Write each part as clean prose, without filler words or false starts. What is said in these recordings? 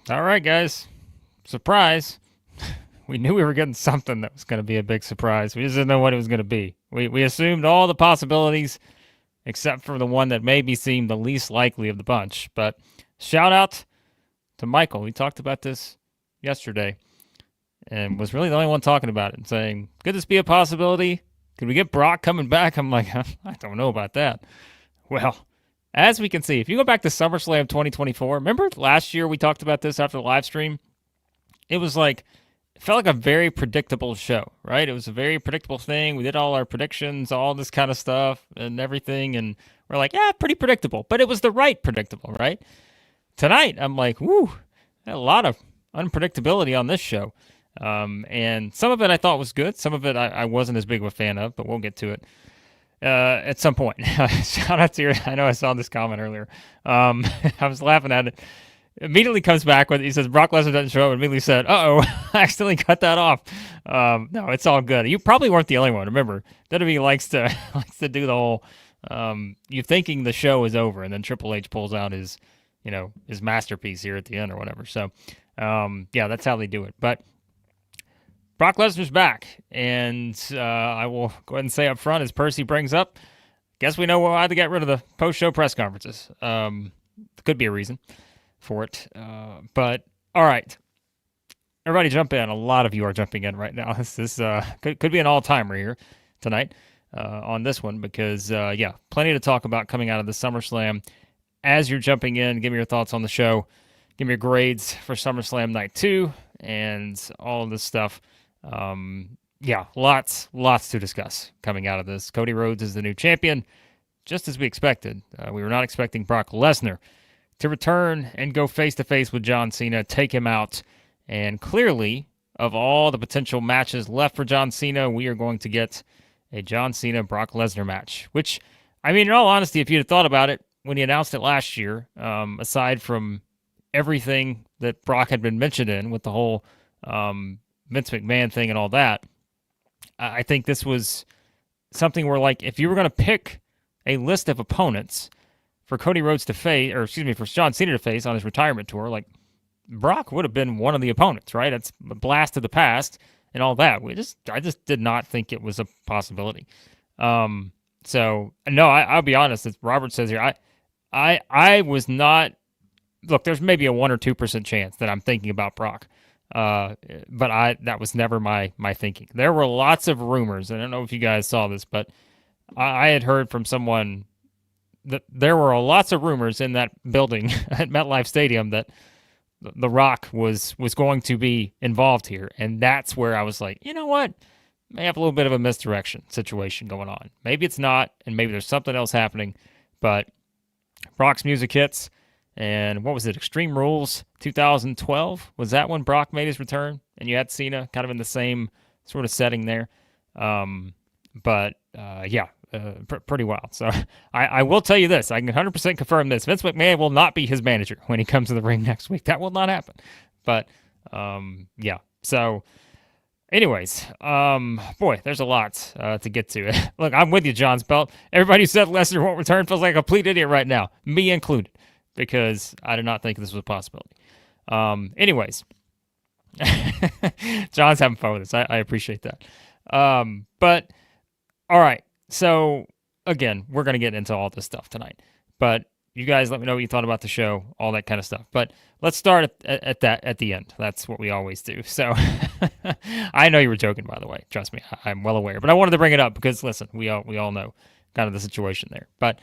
All right, guys. Surprise. We knew we were getting something that was going to be a big surprise. We just didn't know what it was going to be. We assumed all the possibilities except for the one that maybe seemed the least likely of the bunch. But shout out to Michael. We talked about this yesterday and was really the only one talking about it and saying, could this be a possibility? Could we get Brock coming back? I'm like, I don't know about that. Well, as we can see, if you go back to SummerSlam 2024, remember last year we talked about this after the live stream? It was like, it felt like a very predictable show, right? It was a very predictable thing. We did all our predictions, all this kind of stuff and everything. And we're like, yeah, pretty predictable. But it was the right predictable, right? Tonight, I'm like, whoo, a lot of unpredictability on this show. And some of it I thought was good. Some of it I wasn't as big of a fan of, but we'll get to it at some point. Shout out to your, I know I saw this comment earlier. I was laughing at it. Immediately comes back with, he says, Brock Lesnar doesn't show up, and immediately said, uh-oh, I accidentally cut that off. No, it's all good. You probably weren't the only one. Remember, WWE likes to do the whole, you thinking the show is over, and then Triple H pulls out his masterpiece here at the end or whatever. So, yeah, that's how they do it. But Brock Lesnar's back, and I will go ahead and say up front, as Percy brings up, guess we know why to get rid of the post-show press conferences. Could be a reason for it. But, all right. Everybody jump in. A lot of you are jumping in right now. This could be an all-timer here tonight on this one because, yeah, plenty to talk about coming out of the SummerSlam. As you're jumping in, give me your thoughts on the show. Give me your grades for SummerSlam Night 2 and all of this stuff. Yeah, lots to discuss coming out of this. Cody Rhodes is the new champion, just as we expected. We were not expecting Brock Lesnar to return and go face-to-face with John Cena, take him out. And clearly, of all the potential matches left for John Cena, we are going to get a John Cena-Brock Lesnar match. Which, I mean, in all honesty, if you'd have thought about it when he announced it last year, aside from everything that Brock had been mentioned in with the whole Vince McMahon thing and all that, I think this was something where, like, if you were going to pick a list of opponents for Cody Rhodes to face, or excuse me, for John Cena to face on his retirement tour, like, Brock would have been one of the opponents, right? It's a blast of the past and all that. I just did not think it was a possibility. So no, I'll be honest. As Robert says here, I was not. Look, there's maybe a 1 or 2% chance that I'm thinking about Brock, but that was never my thinking. There were lots of rumors, and I don't know if you guys saw this, but I had heard from someone that there were lots of rumors in that building at MetLife Stadium that The Rock was going to be involved here, and that's where I was like, you know what? May have a little bit of a misdirection situation going on. Maybe it's not, and maybe there's something else happening, but Brock's music hits, and what was it, Extreme Rules 2012? Was that when Brock made his return? And you had Cena kind of in the same sort of setting there. Yeah, pretty wild. So I will tell you this. I can 100% confirm this. Vince McMahon will not be his manager when he comes to the ring next week. That will not happen. But, yeah. So, anyways, boy, there's a lot to get to. Look, I'm with you, John Spelt. Everybody who said Lesnar won't return feels like a complete idiot right now, me included, because I did not think this was a possibility. Anyways, John's having fun with this. I appreciate that. But, all right. So, again, we're going to get into all this stuff tonight. But you guys let me know what you thought about the show, all that kind of stuff. But let's start at the end. That's what we always do. So, I know you were joking, by the way. Trust me, I'm well aware. But I wanted to bring it up because, listen, we all know kind of the situation there. But,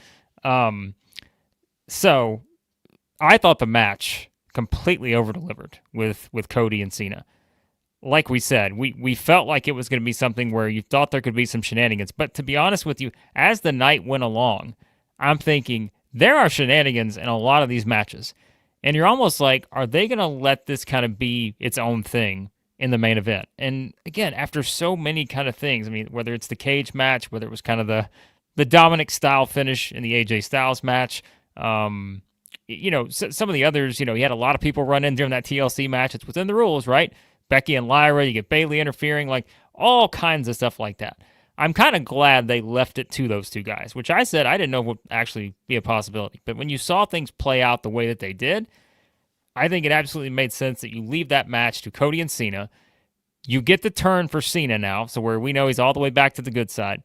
so, I thought the match completely over-delivered with Cody and Cena. Like we said, we felt like it was going to be something where you thought there could be some shenanigans. But to be honest with you, as the night went along, I'm thinking there are shenanigans in a lot of these matches. And you're almost like, are they going to let this kind of be its own thing in the main event? And again, after so many kind of things, I mean, whether it's the cage match, whether it was kind of the Dominik style finish in the AJ Styles match, some of the others, he had a lot of people run in during that TLC match. It's within the rules, right? Becky and Lyra, you get Bayley interfering, like all kinds of stuff like that. I'm kind of glad they left it to those two guys, which I said I didn't know would actually be a possibility. But when you saw things play out the way that they did, I think it absolutely made sense that you leave that match to Cody and Cena. You get the turn for Cena now, so where we know he's all the way back to the good side.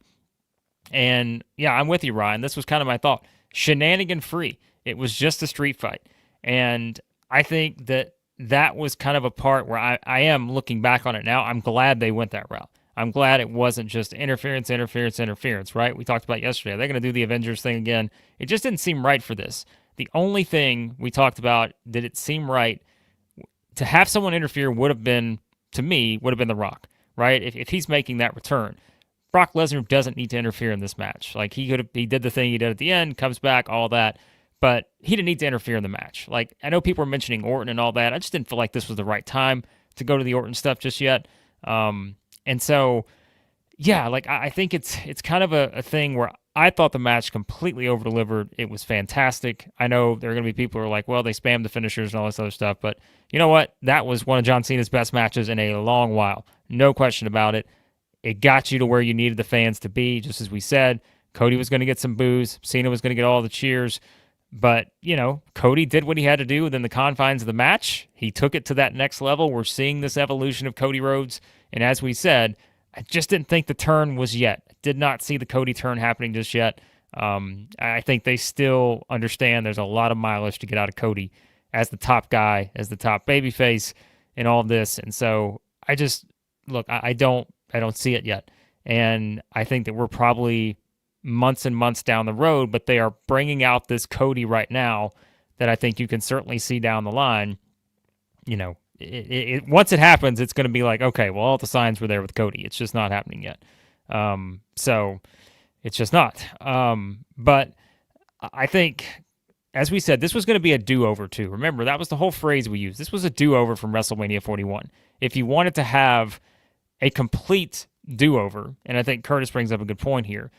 And yeah, I'm with you, Ryan. This was kind of my thought. Shenanigan free. It was just a street fight. And I think that was kind of a part where I am looking back on it now. I'm glad they went that route. I'm glad it wasn't just interference, right? We talked about yesterday. They're going to do the Avengers thing again. It just didn't seem right for this. The only thing we talked about, did it seem right to have someone interfere would have been, to me, would have been The Rock, right? If he's making that return. Brock Lesnar doesn't need to interfere in this match. Like, he did the thing he did at the end, comes back, all that, but he didn't need to interfere in the match. Like, I know people are mentioning Orton and all that. I just didn't feel like this was the right time to go to the Orton stuff just yet. And so, yeah, like, I think it's kind of a thing where I thought the match completely over-delivered. It was fantastic. I know there are going to be people who are like, well, they spammed the finishers and all this other stuff, but you know what? That was one of John Cena's best matches in a long while. No question about it. It got you to where you needed the fans to be, just as we said. Cody was going to get some boos. Cena was going to get all the cheers. But, you know, Cody did what he had to do within the confines of the match. He took it to that next level. We're seeing this evolution of Cody Rhodes. And as we said, I just didn't think the turn was yet. Did not see the Cody turn happening just yet. I think they still understand there's a lot of mileage to get out of Cody as the top guy, as the top babyface in all of this. And so I just, look, I don't see it yet. And I think that we're probably months and months down the road, but they are bringing out this Cody right now that I think you can certainly see down the line. You know, once it happens, it's going to be like, okay, well, all the signs were there with Cody. It's just not happening yet. So it's just not. But I think, as we said, this was going to be a do-over too. Remember, that was the whole phrase we used. This was a do-over from WrestleMania 41. If you wanted to have a complete do-over, and I think Curtis brings up a good point here,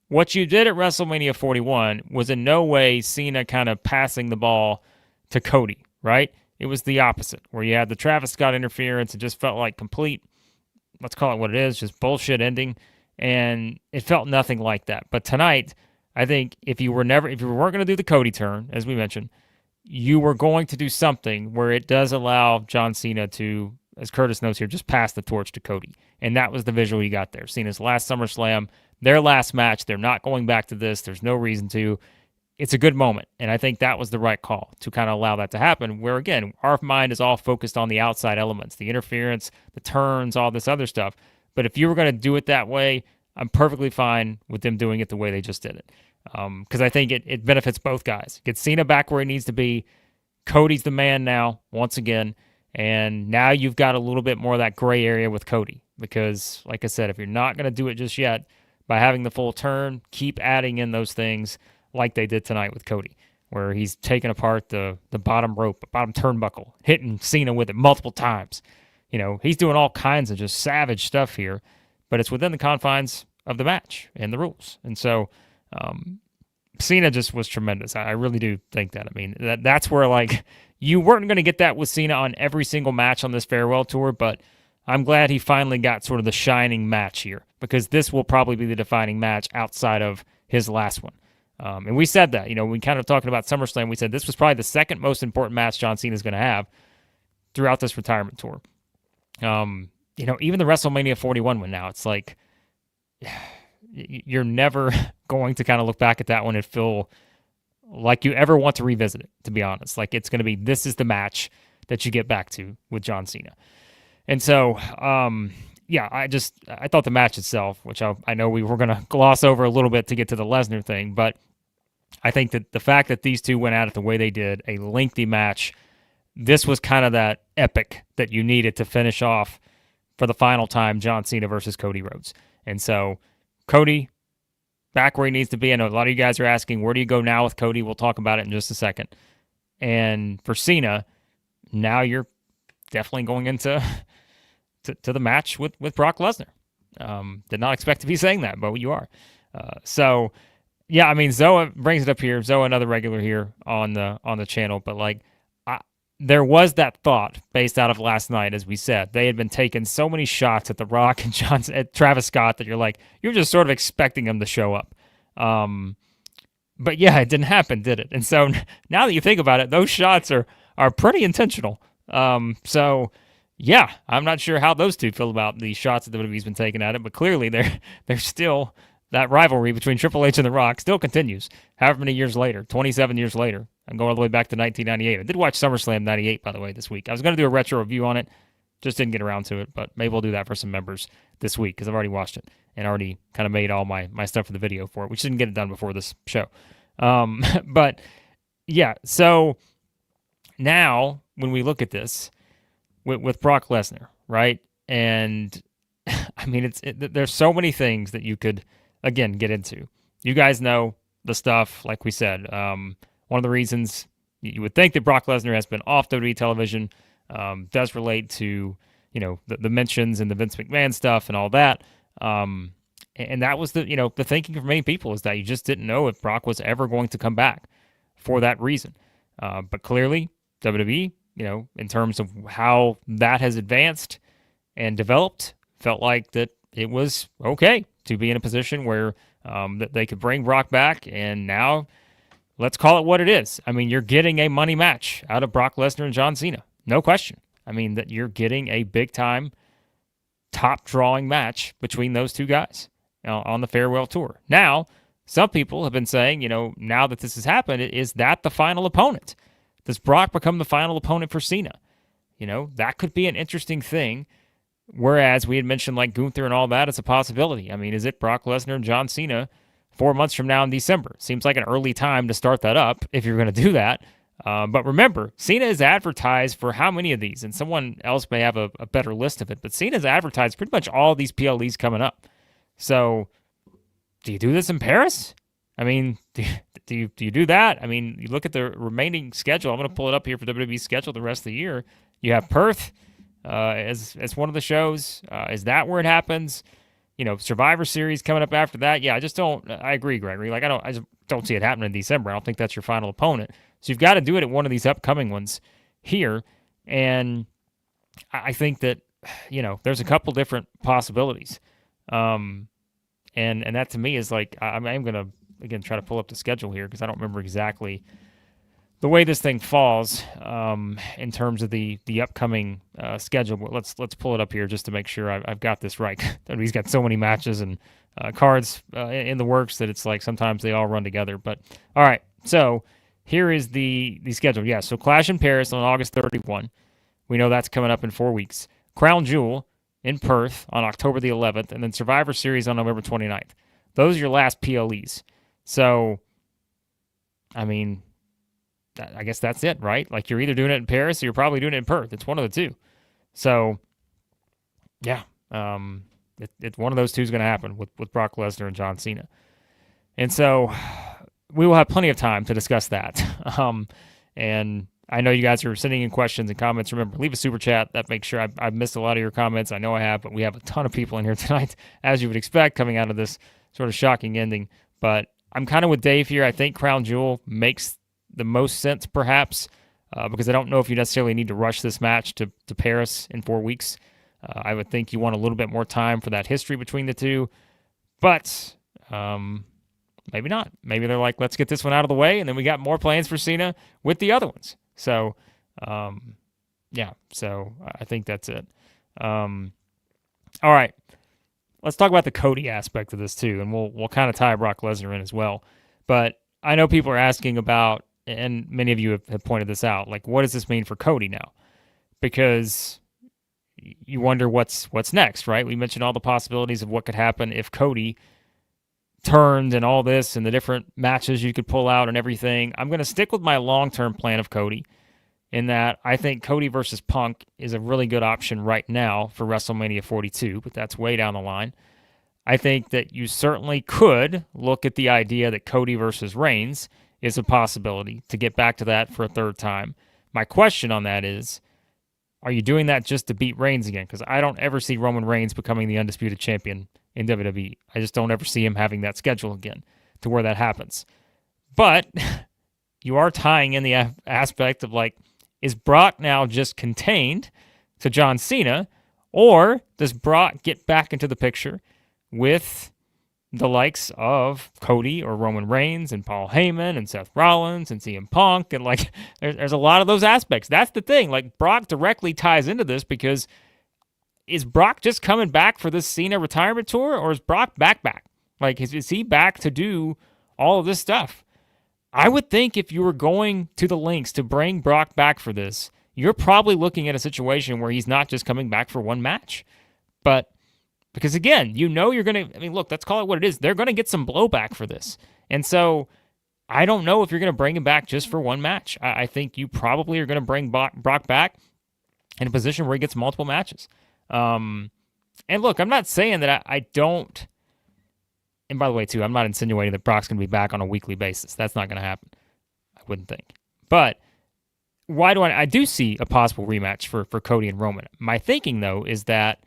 what you did at WrestleMania 41 was in no way Cena kind of passing the ball to Cody, right? It was the opposite, where you had the Travis Scott interference. It just felt like complete, let's call it what it is, just bullshit ending, and it felt nothing like that. But tonight, I think if you weren't going to do the Cody turn, as we mentioned, you were going to do something where it does allow John Cena to, as Curtis notes here, just pass the torch to Cody. And that was the visual you got there. Cena's last SummerSlam, their last match. They're not going back to this. There's no reason to. It's a good moment. And I think that was the right call to kind of allow that to happen, where, again, our mind is all focused on the outside elements, the interference, the turns, all this other stuff. But if you were going to do it that way, I'm perfectly fine with them doing it the way they just did it. Because I think it benefits both guys. Gets Cena back where he needs to be. Cody's the man now, once again. And now you've got a little bit more of that gray area with Cody. Because, like I said, if you're not going to do it just yet, by having the full turn, keep adding in those things like they did tonight with Cody, where he's taking apart the bottom rope, bottom turnbuckle, hitting Cena with it multiple times. You know, he's doing all kinds of just savage stuff here, but it's within the confines of the match and the rules. And so Cena just was tremendous. I really do think that. I mean, that's where, like, you weren't going to get that with Cena on every single match on this farewell tour, but I'm glad he finally got sort of the shining match here, because this will probably be the defining match outside of his last one. And we said that, you know, we kind of talking about SummerSlam, we said this was probably the second most important match John Cena's going to have throughout this retirement tour. You know, even the WrestleMania 41 one now, it's like, you're never going to kind of look back at that one and feel like you ever want to revisit it, to be honest. Like, it's going to be, this is the match that you get back to with John Cena. And so, yeah, I thought the match itself, which I know we were going to gloss over a little bit to get to the Lesnar thing, but I think that the fact that these two went at it the way they did, a lengthy match, this was kind of that epic that you needed to finish off for the final time, John Cena versus Cody Rhodes. And so, Cody, back where he needs to be. I know a lot of you guys are asking, where do you go now with Cody? We'll talk about it in just a second. And for Cena, now you're definitely going into to the match with Brock Lesnar. Did not expect to be saying that, but you are. So, yeah, I mean, Zoa brings it up here. Zoa, another regular here on the channel, but like, there was that thought based out of last night, as we said. They had been taking so many shots at The Rock and at Travis Scott that you're just sort of expecting them to show up. But yeah, it didn't happen, did it? And so now that you think about it, those shots are are pretty intentional. So yeah, I'm not sure how those two feel about the shots that WWE's been taking at it, but clearly they're still, that rivalry between Triple H and The Rock still continues. However many years later, 27 years later, I'm going all the way back to 1998. I did watch SummerSlam 98, by the way, this week. I was going to do a retro review on it, just didn't get around to it, but maybe we'll do that for some members this week because I've already watched it and already kind of made all my stuff for the video for it, which didn't get it done before this show. But yeah, so now when we look at this with Brock Lesnar, right? And I mean, there's so many things that you could, again, get into. You guys know the stuff, like we said. One of the reasons you would think that Brock Lesnar has been off WWE television does relate to, the mentions and the Vince McMahon stuff and all that. And that was the thinking for many people, is that you just didn't know if Brock was ever going to come back for that reason. But clearly, WWE, in terms of how that has advanced and developed, felt like that it was okay to be in a position where that they could bring Brock back. And now, let's call it what it is. I mean, you're getting a money match out of Brock Lesnar and John Cena. No question. I mean, that you're getting a big-time, top-drawing match between those two guys on the farewell tour. Now, some people have been saying, now that this has happened, is that the final opponent? Does Brock become the final opponent for Cena? That could be an interesting thing. Whereas we had mentioned like Gunther and all that, it's a possibility. I mean, is it Brock Lesnar and John Cena 4 months from now in December? Seems like an early time to start that up if you're going to do that. But remember, Cena is advertised for how many of these? And someone else may have a better list of it. But Cena's advertised pretty much all of these PLEs coming up. So do you do this in Paris? I mean, do you do that? I mean, you look at the remaining schedule. I'm going to pull it up here for WWE's schedule the rest of the year. You have Perth as one of the shows. Is that where it happens? Survivor Series coming up after that. Yeah, I agree, Gregory. Like, I just don't see it happening in December. I don't think that's your final opponent. So you've got to do it at one of these upcoming ones here. And I think that, there's a couple different possibilities. And that to me is like, I'm going to, again, try to pull up the schedule here because I don't remember exactly the way this thing falls in terms of the upcoming schedule. But let's pull it up here just to make sure I've got this right. He's got so many matches and cards in the works that it's like sometimes they all run together. But all right, so here is the schedule. Yeah, so Clash in Paris on August 31. We know that's coming up in 4 weeks. Crown Jewel in Perth on October the 11th, and then Survivor Series on November 29th. Those are your last PLEs. So, I mean, I guess that's it, right? Like, you're either doing it in Paris or you're probably doing it in Perth. It's one of the two. So, yeah, it's one of those two is going to happen with Brock Lesnar and John Cena. And so we will have plenty of time to discuss that. And I know you guys are sending in questions and comments. Remember, leave a super chat. That makes sure I've missed a lot of your comments. I know I have, but we have a ton of people in here tonight, as you would expect, coming out of this sort of shocking ending. But I'm kind of with Dave here. I think Crown Jewel makes the most sense, perhaps, because I don't know if you necessarily need to rush this match to Paris in 4 weeks. I would think you want a little bit more time for that history between the two. But maybe not. Maybe they're like, let's get this one out of the way, and then we got more plans for Cena with the other ones. So, yeah, so I think that's it. All right, let's talk about the Cody aspect of this too, and we'll kind of tie Brock Lesnar in as well. But I know people are asking about, and many of you have pointed this out, like, what does this mean for Cody now? Because you wonder what's next, right? We mentioned all the possibilities of what could happen if Cody turned and all this and the different matches you could pull out and everything. I'm going to stick with my long-term plan of Cody in that I think Cody versus Punk is a really good option right now for WrestleMania 42, but that's way down the line. I think that you certainly could look at the idea that Cody versus Reigns is a possibility to get back to that for a third time. My question on that is, are you doing that just to beat Reigns again? Because I don't ever see Roman Reigns becoming the undisputed champion in WWE. I just don't ever see him having that schedule again to where that happens. But you are tying in the aspect of, like, is Brock now just contained to John Cena, or does Brock get back into the picture with the likes of Cody or Roman Reigns and Paul Heyman and Seth Rollins and CM Punk. And like, there's a lot of those aspects. That's the thing. Like, Brock directly ties into this because is Brock just coming back for this Cena retirement tour, or is Brock back? Like, is he back to do all of this stuff? I would think if you were going to the links to bring Brock back for this, you're probably looking at a situation where he's not just coming back for one match. But because, again, you're going to, I mean, look, let's call it what it is. They're going to get some blowback for this. And so I don't know if you're going to bring him back just for one match. I think you probably are going to bring Brock back in a position where he gets multiple matches. And look, I'm not saying that I don't. And by the way, too, I'm not insinuating that Brock's going to be back on a weekly basis. That's not going to happen. I wouldn't think. But why do I do see a possible rematch for Cody and Roman? My thinking, though, is that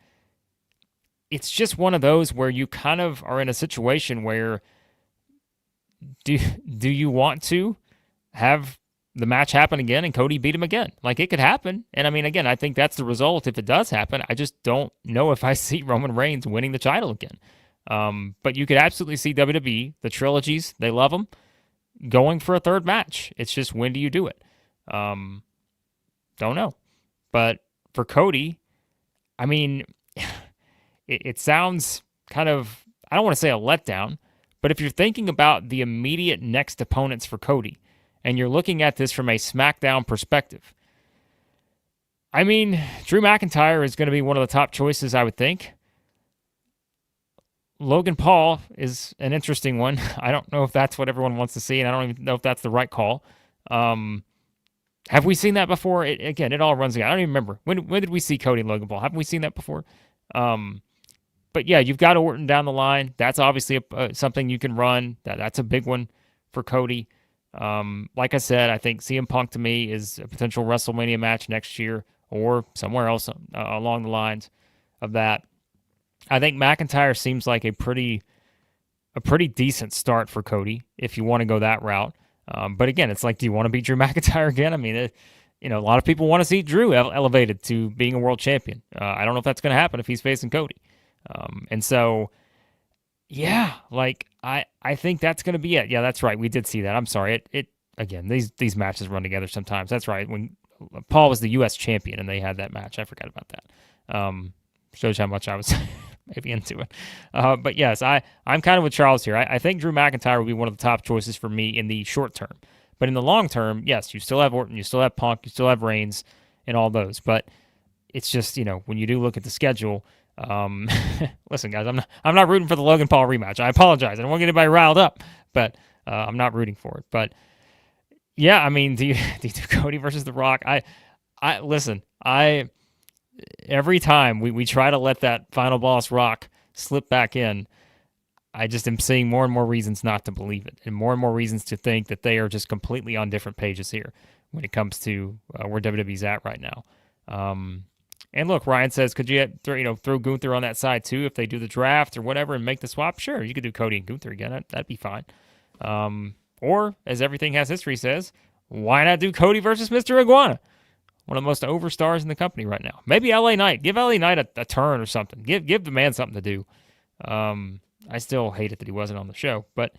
it's just one of those where you kind of are in a situation where do you want to have the match happen again and Cody beat him again? Like, it could happen. And I mean, again, I think that's the result if it does happen. I just don't know if I see Roman Reigns winning the title again. But you could absolutely see WWE, the trilogies, they love them, going for a third match. It's just, when do you do it? Don't know. But for Cody, I mean, it sounds kind of, I don't want to say a letdown, but if you're thinking about the immediate next opponents for Cody, and you're looking at this from a SmackDown perspective, I mean, Drew McIntyre is going to be one of the top choices, I would think. Logan Paul is an interesting one. I don't know if that's what everyone wants to see, and I don't even know if that's the right call. Have we seen that before? It all runs together. I don't even remember. When did we see Cody and Logan Paul? Haven't we seen that before? But yeah, you've got Orton down the line. That's obviously something you can run. That's a big one for Cody. Like I said, I think CM Punk to me is a potential WrestleMania match next year or somewhere else along the lines of that. I think McIntyre seems like a pretty decent start for Cody if you want to go that route. But again, it's like, do you want to beat Drew McIntyre again? I mean, a lot of people want to see Drew elevated to being a world champion. I don't know if that's going to happen if he's facing Cody. And so, yeah, like I think that's going to be it. Yeah, that's right. We did see that. I'm sorry. It again, these matches run together sometimes. That's right. When Paul was the U.S. champion and they had that match, I forgot about that. Shows how much I was maybe into it. But yes, I'm kind of with Charles here. I think Drew McIntyre will be one of the top choices for me in the short term. But in the long term, yes, you still have Orton, you still have Punk, you still have Reigns, and all those. But it's just, when you do look at the schedule, listen, guys, I'm not rooting for the Logan Paul rematch. I apologize. I don't want to get anybody riled up, but I'm not rooting for it. But yeah, I mean, do you do Cody versus The Rock? I listen. Every time we try to let that final boss Rock slip back in, I just am seeing more and more reasons not to believe it, and more reasons to think that they are just completely on different pages here when it comes to where WWE's at right now. And look, Ryan says, could you throw Gunther on that side too if they do the draft or whatever and make the swap? Sure, you could do Cody and Gunther again. That'd be fine. Or, as Everything Has History says, why not do Cody versus Mr. Iguana? One of the most over stars in the company right now. Maybe LA Knight. Give LA Knight a turn or something. Give the man something to do. I still hate it that he wasn't on the show, but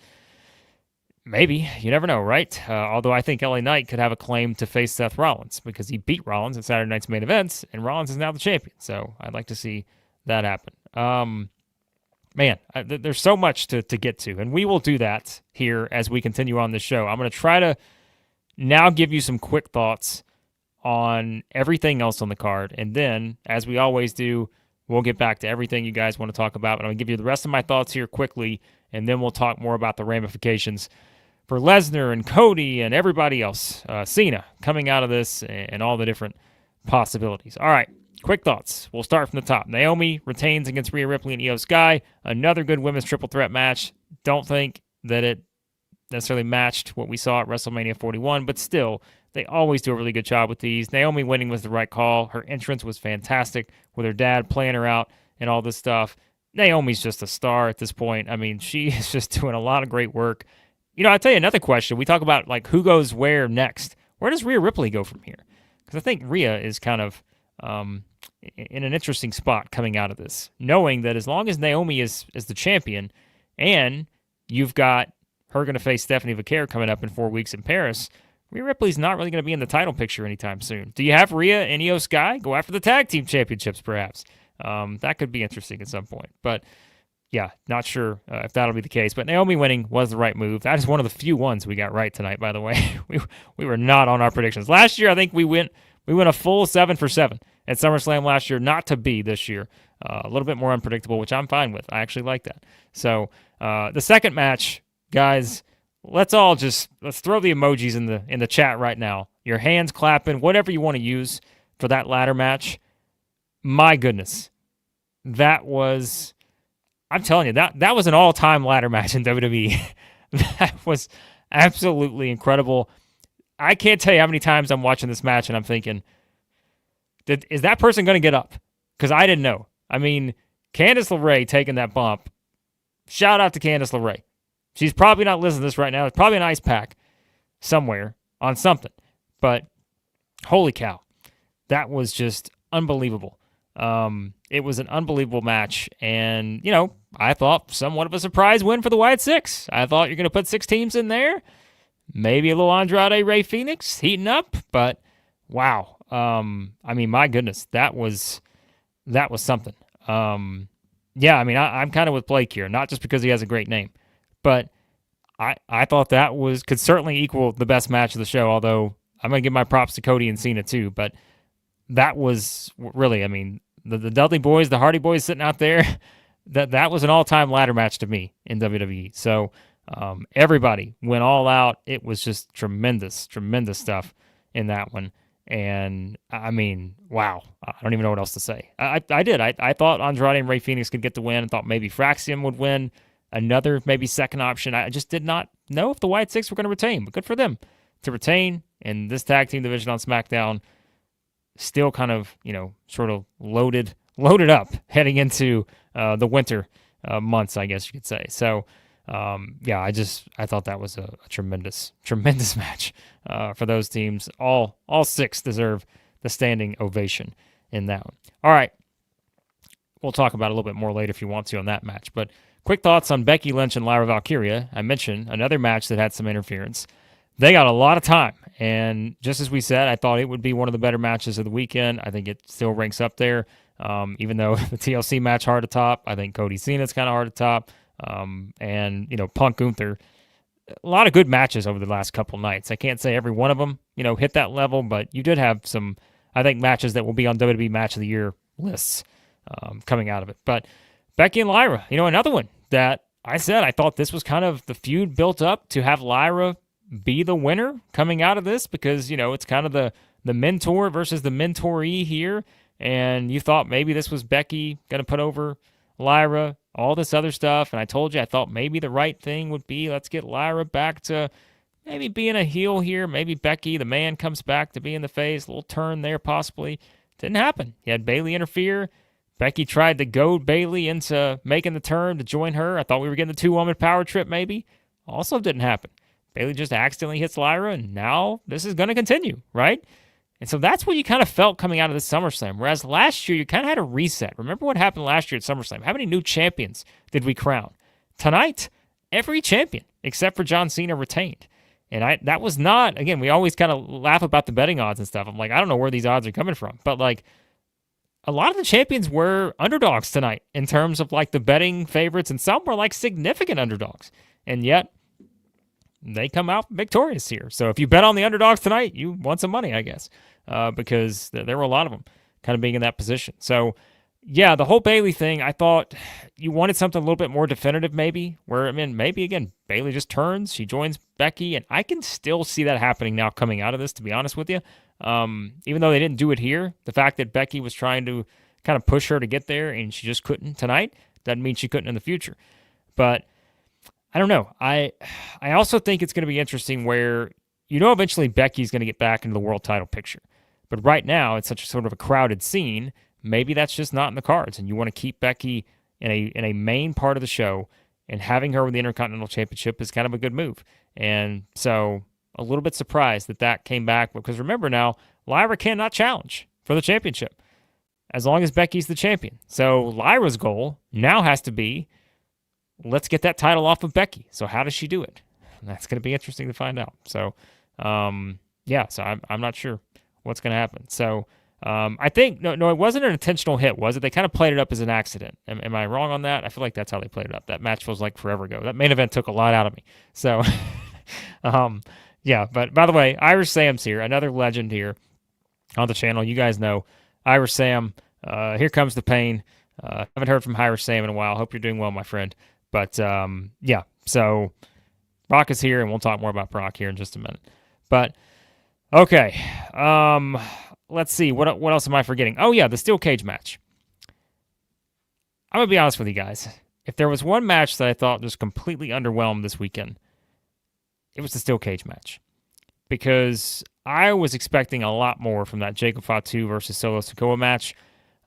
maybe. You never know, right? Although I think LA Knight could have a claim to face Seth Rollins because he beat Rollins at Saturday Night's Main Events, and Rollins is now the champion. So I'd like to see that happen. There's so much to get to, and we will do that here as we continue on this show. I'm going to try to now give you some quick thoughts on everything else on the card, and then, as we always do, we'll get back to everything you guys want to talk about. But I'm going to give you the rest of my thoughts here quickly, and then we'll talk more about the ramifications for Lesnar and Cody and everybody else. Cena coming out of this and all the different possibilities. All right, quick thoughts. We'll start from the top. Naomi retains against Rhea Ripley and IYO SKY. Another good women's triple threat match. Don't think that it necessarily matched what we saw at WrestleMania 41, but still, they always do a really good job with these. Naomi winning was the right call. Her entrance was fantastic with her dad playing her out and all this stuff. Naomi's just a star at this point. I mean, she is just doing a lot of great work. I'll tell you another question. We talk about, like, who goes where next. Where does Rhea Ripley go from here? Because I think Rhea is kind of in an interesting spot coming out of this, knowing that as long as Naomi is the champion, And you've got her going to face Stephanie Vaquer coming up in 4 weeks in Paris. Rhea Ripley's not really going to be in the title picture anytime soon. Do you have Rhea and IYO SKY go after the tag team championships, perhaps? That could be interesting at some point. But yeah, not sure if that'll be the case. But Naomi winning was the right move. That is one of the few ones we got right tonight, by the way. we were not on our predictions. Last year, I think we went a full 7 for 7 at SummerSlam last year, not to be this year. A little bit more unpredictable, which I'm fine with. I actually like that. So the second match, guys, let's throw the emojis in the chat right now. Your hands clapping, whatever you want to use for that ladder match. My goodness, that was, I'm telling you, that was an all-time ladder match in WWE. That was absolutely incredible. I can't tell you how many times I'm watching this match and I'm thinking, is that person going to get up? Because I didn't know. I mean, Candice LeRae taking that bump. Shout out to Candice LeRae. She's probably not listening to this right now. It's probably an ice pack somewhere on something. But holy cow, that was just unbelievable. It was an unbelievable match. And, I thought somewhat of a surprise win for the Wyatt Six. I thought you're going to put 6 teams in there. Maybe a little Andrade, Rey Fenix heating up. But wow. My goodness, that was something. Yeah, I'm kind of with Blake here, not just because he has a great name, but I thought that could certainly equal the best match of the show, although I'm going to give my props to Cody and Cena too, but that was really, the Dudley boys, the Hardy boys sitting out there, that was an all-time ladder match to me in WWE. So everybody went all out. It was just tremendous, tremendous stuff in that one. And wow, I don't even know what else to say. I thought Andrade and Rey Fenix could get the win. I thought maybe Fraxiom would win, another maybe second option. I just did not know if the Wyatt Six were going to retain, but good for them to retain. And this tag team division on SmackDown still kind of, sort of loaded up heading into the winter months, I guess you could say. So, I thought that was a tremendous, tremendous match for those teams. All 6 deserve the standing ovation in that one. All right. We'll talk about it a little bit more later if you want to on that match. But quick thoughts on Becky Lynch and Lyra Valkyria. I mentioned another match that had some interference. They got a lot of time. And just as we said, I thought it would be one of the better matches of the weekend. I think it still ranks up there. Even though the TLC match hard to top, I think Cody Cena's kind of hard to top. And Punk Gunther, a lot of good matches over the last couple nights. I can't say every one of them, hit that level, but you did have some, I think, matches that will be on WWE Match of the Year lists coming out of it. But Becky and Lyra, another one that I said I thought this was kind of the feud built up to have Lyra be the winner coming out of this because, it's kind of the mentor versus the mentoree here. And you thought maybe this was Becky going to put over Lyra, all this other stuff. And I told you, I thought maybe the right thing would be, let's get Lyra back to maybe being a heel here. Maybe Becky, the man, comes back to being the face. A little turn there possibly. Didn't happen. You had Bayley interfere. Becky tried to goad Bayley into making the turn to join her. I thought we were getting the 2-woman power trip maybe. Also didn't happen. Bayley just accidentally hits Lyra, and now this is going to continue, right? And so that's what you kind of felt coming out of this SummerSlam. Whereas last year, you kind of had a reset. Remember what happened last year at SummerSlam? How many new champions did we crown? Tonight, every champion except for John Cena retained. And that was not, again, we always kind of laugh about the betting odds and stuff. I'm like, I don't know where these odds are coming from. But like, a lot of the champions were underdogs tonight in terms of like the betting favorites, and some were like significant underdogs. And yet, they come out victorious here. So if you bet on the underdogs tonight, you won some money, I guess, because there were a lot of them kind of being in that position. So, yeah, the whole Bayley thing, I thought you wanted something a little bit more definitive maybe, where, maybe, again, Bayley just turns, she joins Becky, and I can still see that happening now coming out of this, to be honest with you. Even though they didn't do it here, the fact that Becky was trying to kind of push her to get there and she just couldn't tonight, doesn't mean she couldn't in the future. But I don't know. I also think it's going to be interesting where, eventually Becky's going to get back into the world title picture. But right now, it's such a sort of a crowded scene. Maybe that's just not in the cards, and you want to keep Becky in a main part of the show, and having her with the Intercontinental Championship is kind of a good move. And so a little bit surprised that came back, because remember now, Lyra cannot challenge for the championship as long as Becky's the champion. So Lyra's goal now has to be, let's get that title off of Becky. So how does she do it? That's going to be interesting to find out. So, so I'm not sure what's going to happen. So, I think, no, it wasn't an intentional hit, was it? They kind of played it up as an accident. Am I wrong on that? I feel like that's how they played it up. That match feels like forever ago. That main event took a lot out of me. So, but by the way, Irish Sam's here, another legend here on the channel. You guys know Irish Sam. Here comes the pain. Haven't heard from Irish Sam in a while. Hope you're doing well, my friend. But, so Brock is here, and we'll talk more about Brock here in just a minute. But, okay. Let's see. What else am I forgetting? Oh, yeah, the steel cage match. I'm going to be honest with you guys. If there was one match that I thought just completely underwhelmed this weekend, it was the steel cage match. Because I was expecting a lot more from that Jacob Fatu versus Solo Sikoa match.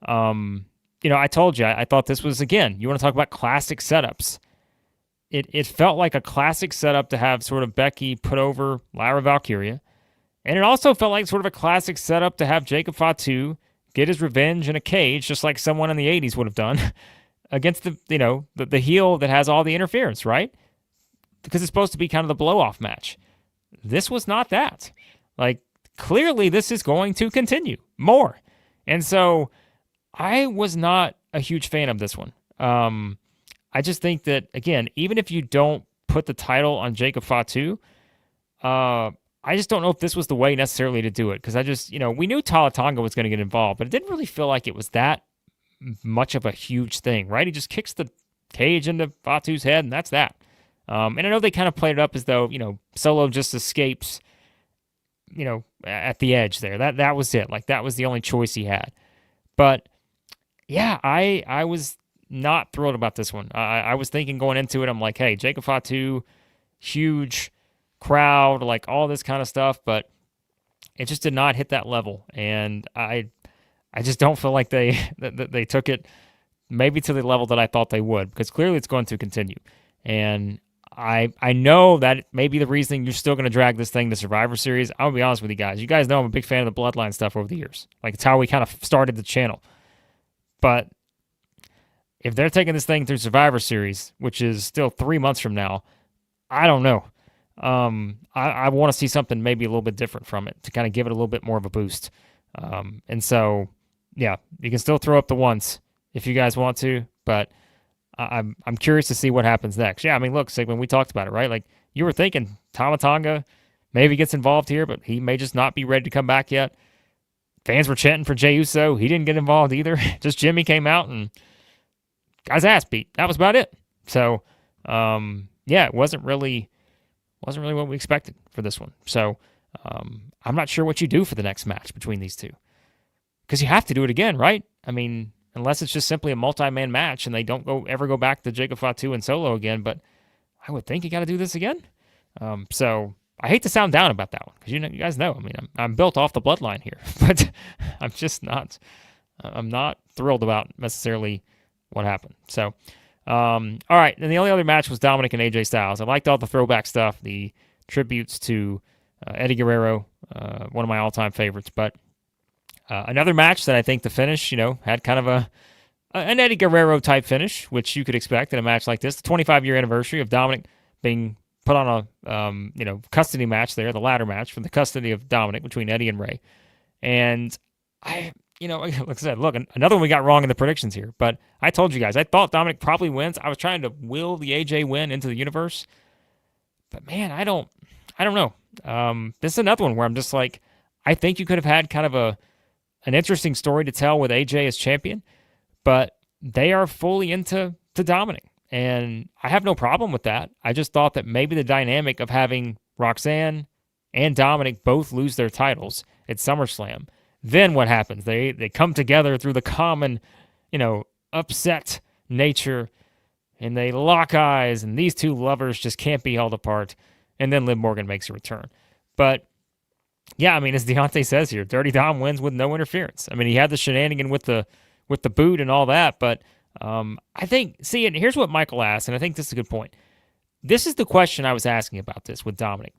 I told you, I thought this was, again, you want to talk about classic setups. It felt like a classic setup to have sort of Becky put over Lyra Valkyria. And it also felt like sort of a classic setup to have Jacob Fatu get his revenge in a cage, just like someone in the 80s would have done, against the heel that has all the interference, right? Because it's supposed to be kind of the blow-off match. This was not that. Like, clearly this is going to continue more. And so I was not a huge fan of this one. I just think that, again, even if you don't put the title on Jacob Fatu, I just don't know if this was the way necessarily to do it, because I just, we knew Tala Tonga was going to get involved, but it didn't really feel like it was that much of a huge thing, right? He just kicks the cage into Fatu's head, and that's that. And I know they kind of played it up as though, Solo just escapes, at the edge there. That was it. Like, that was the only choice he had. But, yeah, I was not thrilled about this one. I was thinking going into it, I'm like, hey, Jacob Fatu, huge crowd, like all this kind of stuff, but it just did not hit that level. And I just don't feel like they took it maybe to the level that I thought they would, because clearly it's going to continue. And I know that may be the reason you're still going to drag this thing to Survivor Series. I'm going to be honest with you guys. You guys know I'm a big fan of the Bloodline stuff over the years. Like, it's how we kind of started the channel. But if they're taking this thing through Survivor Series, which is still 3 months from now, I don't know. I want to see something maybe a little bit different from it to kind of give it a little bit more of a boost. And so, yeah, you can still throw up the once if you guys want to, but I'm curious to see what happens next. Yeah, I mean, look, when we talked about it, right? Like, you were thinking Tama Tonga maybe gets involved here, but he may just not be ready to come back yet. Fans were chanting for Jey Uso. He didn't get involved either. Just Jimmy came out and got his ass beat. That was about it. So, it wasn't really what we expected for this one. So I'm not sure what you do for the next match between these two, because you have to do it again, right? I mean, unless it's just simply a multi-man match and they don't ever go back to Jacob Fatu and Solo again, but I would think you got to do this again. So I hate to sound down about that one, because you guys know, I mean, I'm built off the bloodline here, but I'm just not. I'm not thrilled about necessarily what happened. So. All right, and the only other match was Dominik and AJ Styles. I liked all the throwback stuff, the tributes to Eddie Guerrero, one of my all-time favorites. But another match that I think the finish, had kind of an Eddie Guerrero type finish, which you could expect in a match like this. The 25-year anniversary of Dominik being put on a custody match there, the ladder match for the custody of Dominik between Eddie and Ray. And like I said, look, another one we got wrong in the predictions here, but I told you guys, I thought Dominik probably wins. I was trying to will the AJ win into the universe, but man, I don't know. This is another one where I'm just like, I think you could have had kind of an interesting story to tell with AJ as champion, but they are fully into Dominik, and I have no problem with that. I just thought that maybe the dynamic of having Roxanne and Dominik both lose their titles at SummerSlam, then what happens? They come together through the common, upset nature, and they lock eyes, and these two lovers just can't be held apart, and then Liv Morgan makes a return. But, yeah, I mean, as Deontay says here, Dirty Dom wins with no interference. I mean, he had the shenanigan with the boot and all that, but I think, and here's what Michael asked, and I think this is a good point. This is the question I was asking about this with Dominik.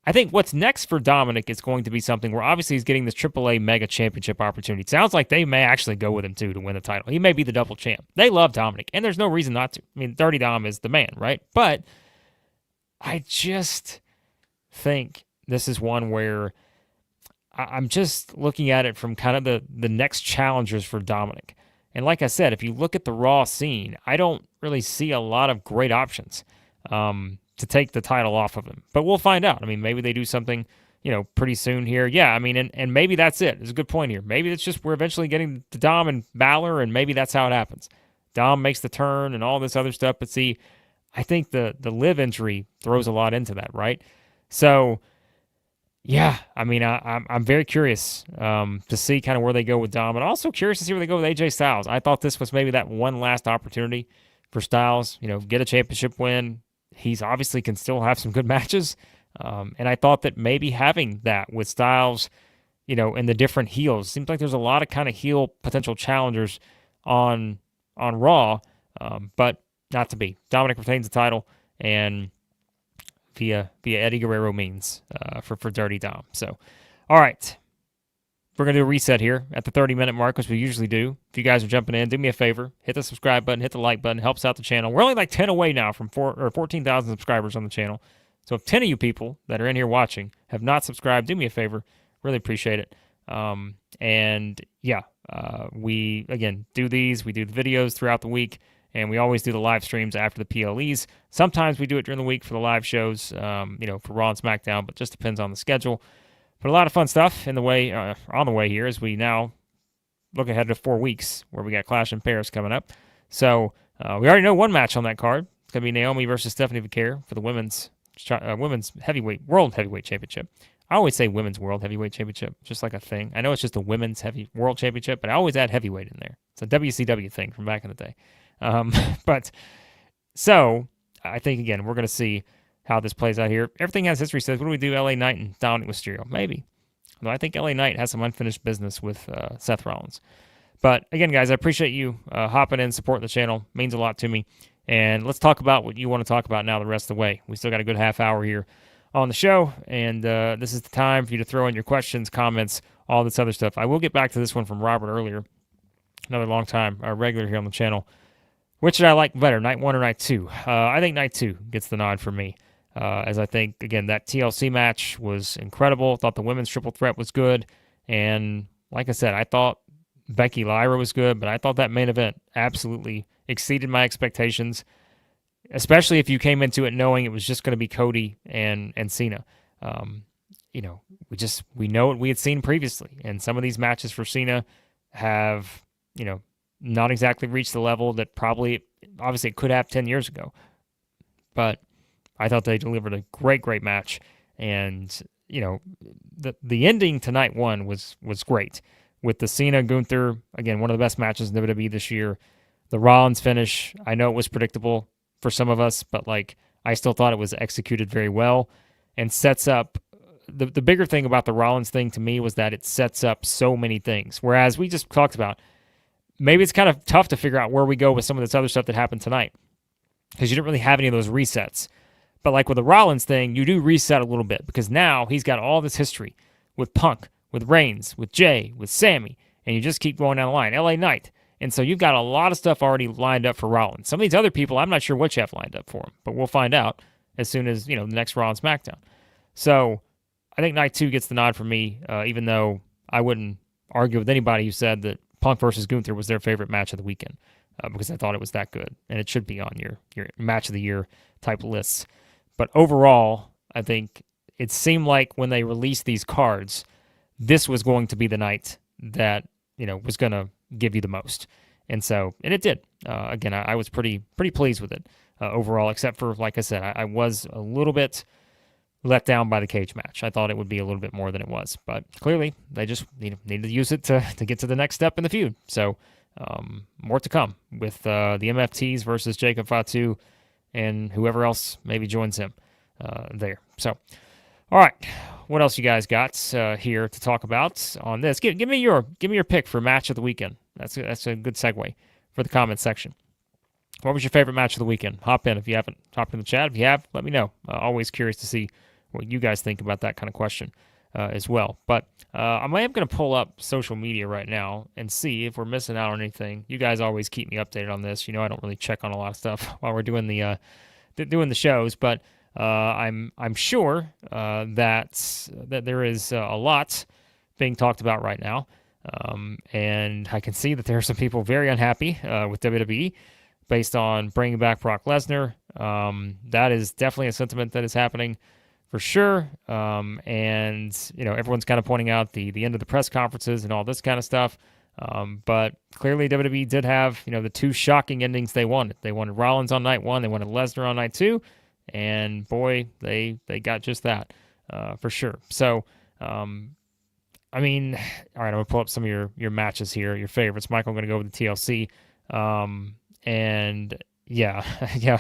I think what's next for Dominik is going to be something where obviously he's getting this AAA Mega Championship opportunity. It sounds like they may actually go with him, too, to win the title. He may be the double champ. They love Dominik, and there's no reason not to. I mean, Dirty Dom is the man, right? But I just think this is one where I'm just looking at it from kind of the next challengers for Dominik. And like I said, if you look at the Raw scene, I don't really see a lot of great options to take the title off of him. But we'll find out. I mean, maybe they do something, pretty soon here. Yeah, I mean, and maybe that's it. It's a good point here. Maybe it's just we're eventually getting to Dom and Balor, and maybe that's how it happens. Dom makes the turn and all this other stuff. But see, I think the Liv injury throws a lot into that, right? So, yeah, I mean, I'm very curious to see kind of where they go with Dom, but also curious to see where they go with AJ Styles. I thought this was maybe that one last opportunity for Styles, get a championship win. He's obviously can still have some good matches, and I thought that maybe having that with Styles, and the different heels, seems like there's a lot of kind of heel potential challengers on Raw, but not to be. Dominik retains the title, and via Eddie Guerrero means for Dirty Dom. So, all right. We're going to do a reset here at the 30-minute mark, as we usually do. If you guys are jumping in, do me a favor. Hit the subscribe button, hit the like button. It helps out the channel. We're only like 10 away now from 14,000 subscribers on the channel. So if 10 of you people that are in here watching have not subscribed, do me a favor. Really appreciate it. And yeah, we, again, do these. We do the videos throughout the week, and we always do the live streams after the PLEs. Sometimes we do it during the week for the live shows, for Raw and SmackDown, but just depends on the schedule. But a lot of fun stuff on the way here as we now look ahead to 4 weeks where we got Clash in Paris coming up. So we already know one match on that card. It's going to be Naomi versus Stephanie Vaquer for the women's World Heavyweight Championship. I always say Women's World Heavyweight Championship, just like a thing. I know it's just the Women's World Championship, but I always add heavyweight in there. It's a WCW thing from back in the day. But so I think, again, we're going to see how this plays out here. Everything has history. Says, what do we do, LA Knight and Dominik Mysterio? Maybe. Although I think LA Knight has some unfinished business with Seth Rollins. But again, guys, I appreciate you hopping in, supporting the channel. It means a lot to me. And let's talk about what you want to talk about now the rest of the way. We still got a good half hour here on the show, and this is the time for you to throw in your questions, comments, all this other stuff. I will get back to this one from Robert earlier, another long time regular here on the channel. Which did I like better, Night 1 or Night 2? I think Night 2 gets the nod for me. As I think, again, that TLC match was incredible. Thought the women's triple threat was good. And like I said, I thought Becky Lyra was good, but I thought that main event absolutely exceeded my expectations, especially if you came into it knowing it was just going to be Cody and Cena. We know what we had seen previously. And some of these matches for Cena have, not exactly reached the level that obviously it could have 10 years ago. But I thought they delivered a great match, and the ending to Night 1 was great with the Cena Gunther, again, one of the best matches in WWE this year. The Rollins finish, I know it was predictable for some of us, but I still thought it was executed very well and sets up the bigger thing about the Rollins thing to me was that it sets up so many things. Whereas we just talked about, maybe it's kind of tough to figure out where we go with some of this other stuff that happened tonight because you didn't really have any of those resets. But with the Rollins thing, you do reset a little bit because now he's got all this history with Punk, with Reigns, with Jay, with Sammy, and you just keep going down the line. LA Knight. And so you've got a lot of stuff already lined up for Rollins. Some of these other people, I'm not sure what you have lined up for him, but we'll find out as soon as, the next Raw and SmackDown. So I think Night 2 gets the nod for me, even though I wouldn't argue with anybody who said that Punk versus Gunther was their favorite match of the weekend because I thought it was that good. And it should be on your match of the year type lists. But overall, I think it seemed like when they released these cards, this was going to be the night that, was going to give you the most. And it did. Again, I was pretty pleased with it overall, except for, like I said, I was a little bit let down by the cage match. I thought it would be a little bit more than it was. But clearly, they just needed to use it to get to the next step in the feud. So more to come with the MFTs versus Jacob Fatu and whoever else maybe joins him there. So, all right, what else you guys got here to talk about on this? Give me your pick for match of the weekend. That's a good segue for the comment section. What was your favorite match of the weekend? Hop in if you haven't hopped in the chat. If you have, let me know. Always curious to see what you guys think about that kind of question as well. But I am going to pull up social media right now and see if we're missing out on anything. You guys always keep me updated on this. I don't really check on a lot of stuff while we're doing the shows, but I'm sure that there is a lot being talked about right now. And I can see that there are some people very unhappy with WWE based on bringing back Brock Lesnar. That is definitely a sentiment that is happening for sure. And, everyone's kind of pointing out the end of the press conferences and all this kind of stuff. But clearly WWE did have, the two shocking endings they wanted. They wanted Rollins on night one. They wanted Lesnar on night two. And boy, they got just that for sure. So, all right, I'm going to pull up some of your matches here, your favorites. Michael, I'm going to go with the TLC. And yeah,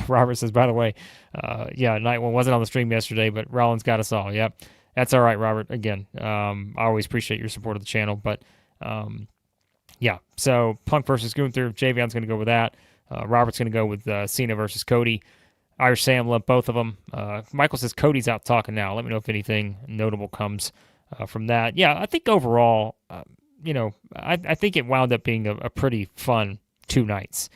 Robert says, by the way, night one wasn't on the stream yesterday, but Rollins got us all. Yep. That's all right, Robert. Again, I always appreciate your support of the channel, but so Punk versus Gunther, Javion's going to go with that. Robert's going to go with Cena versus Cody. Irish Sam loved both of them. Michael says Cody's out talking now. Let me know if anything notable comes from that. Yeah, I think overall, I think it wound up being a pretty fun 2 nights.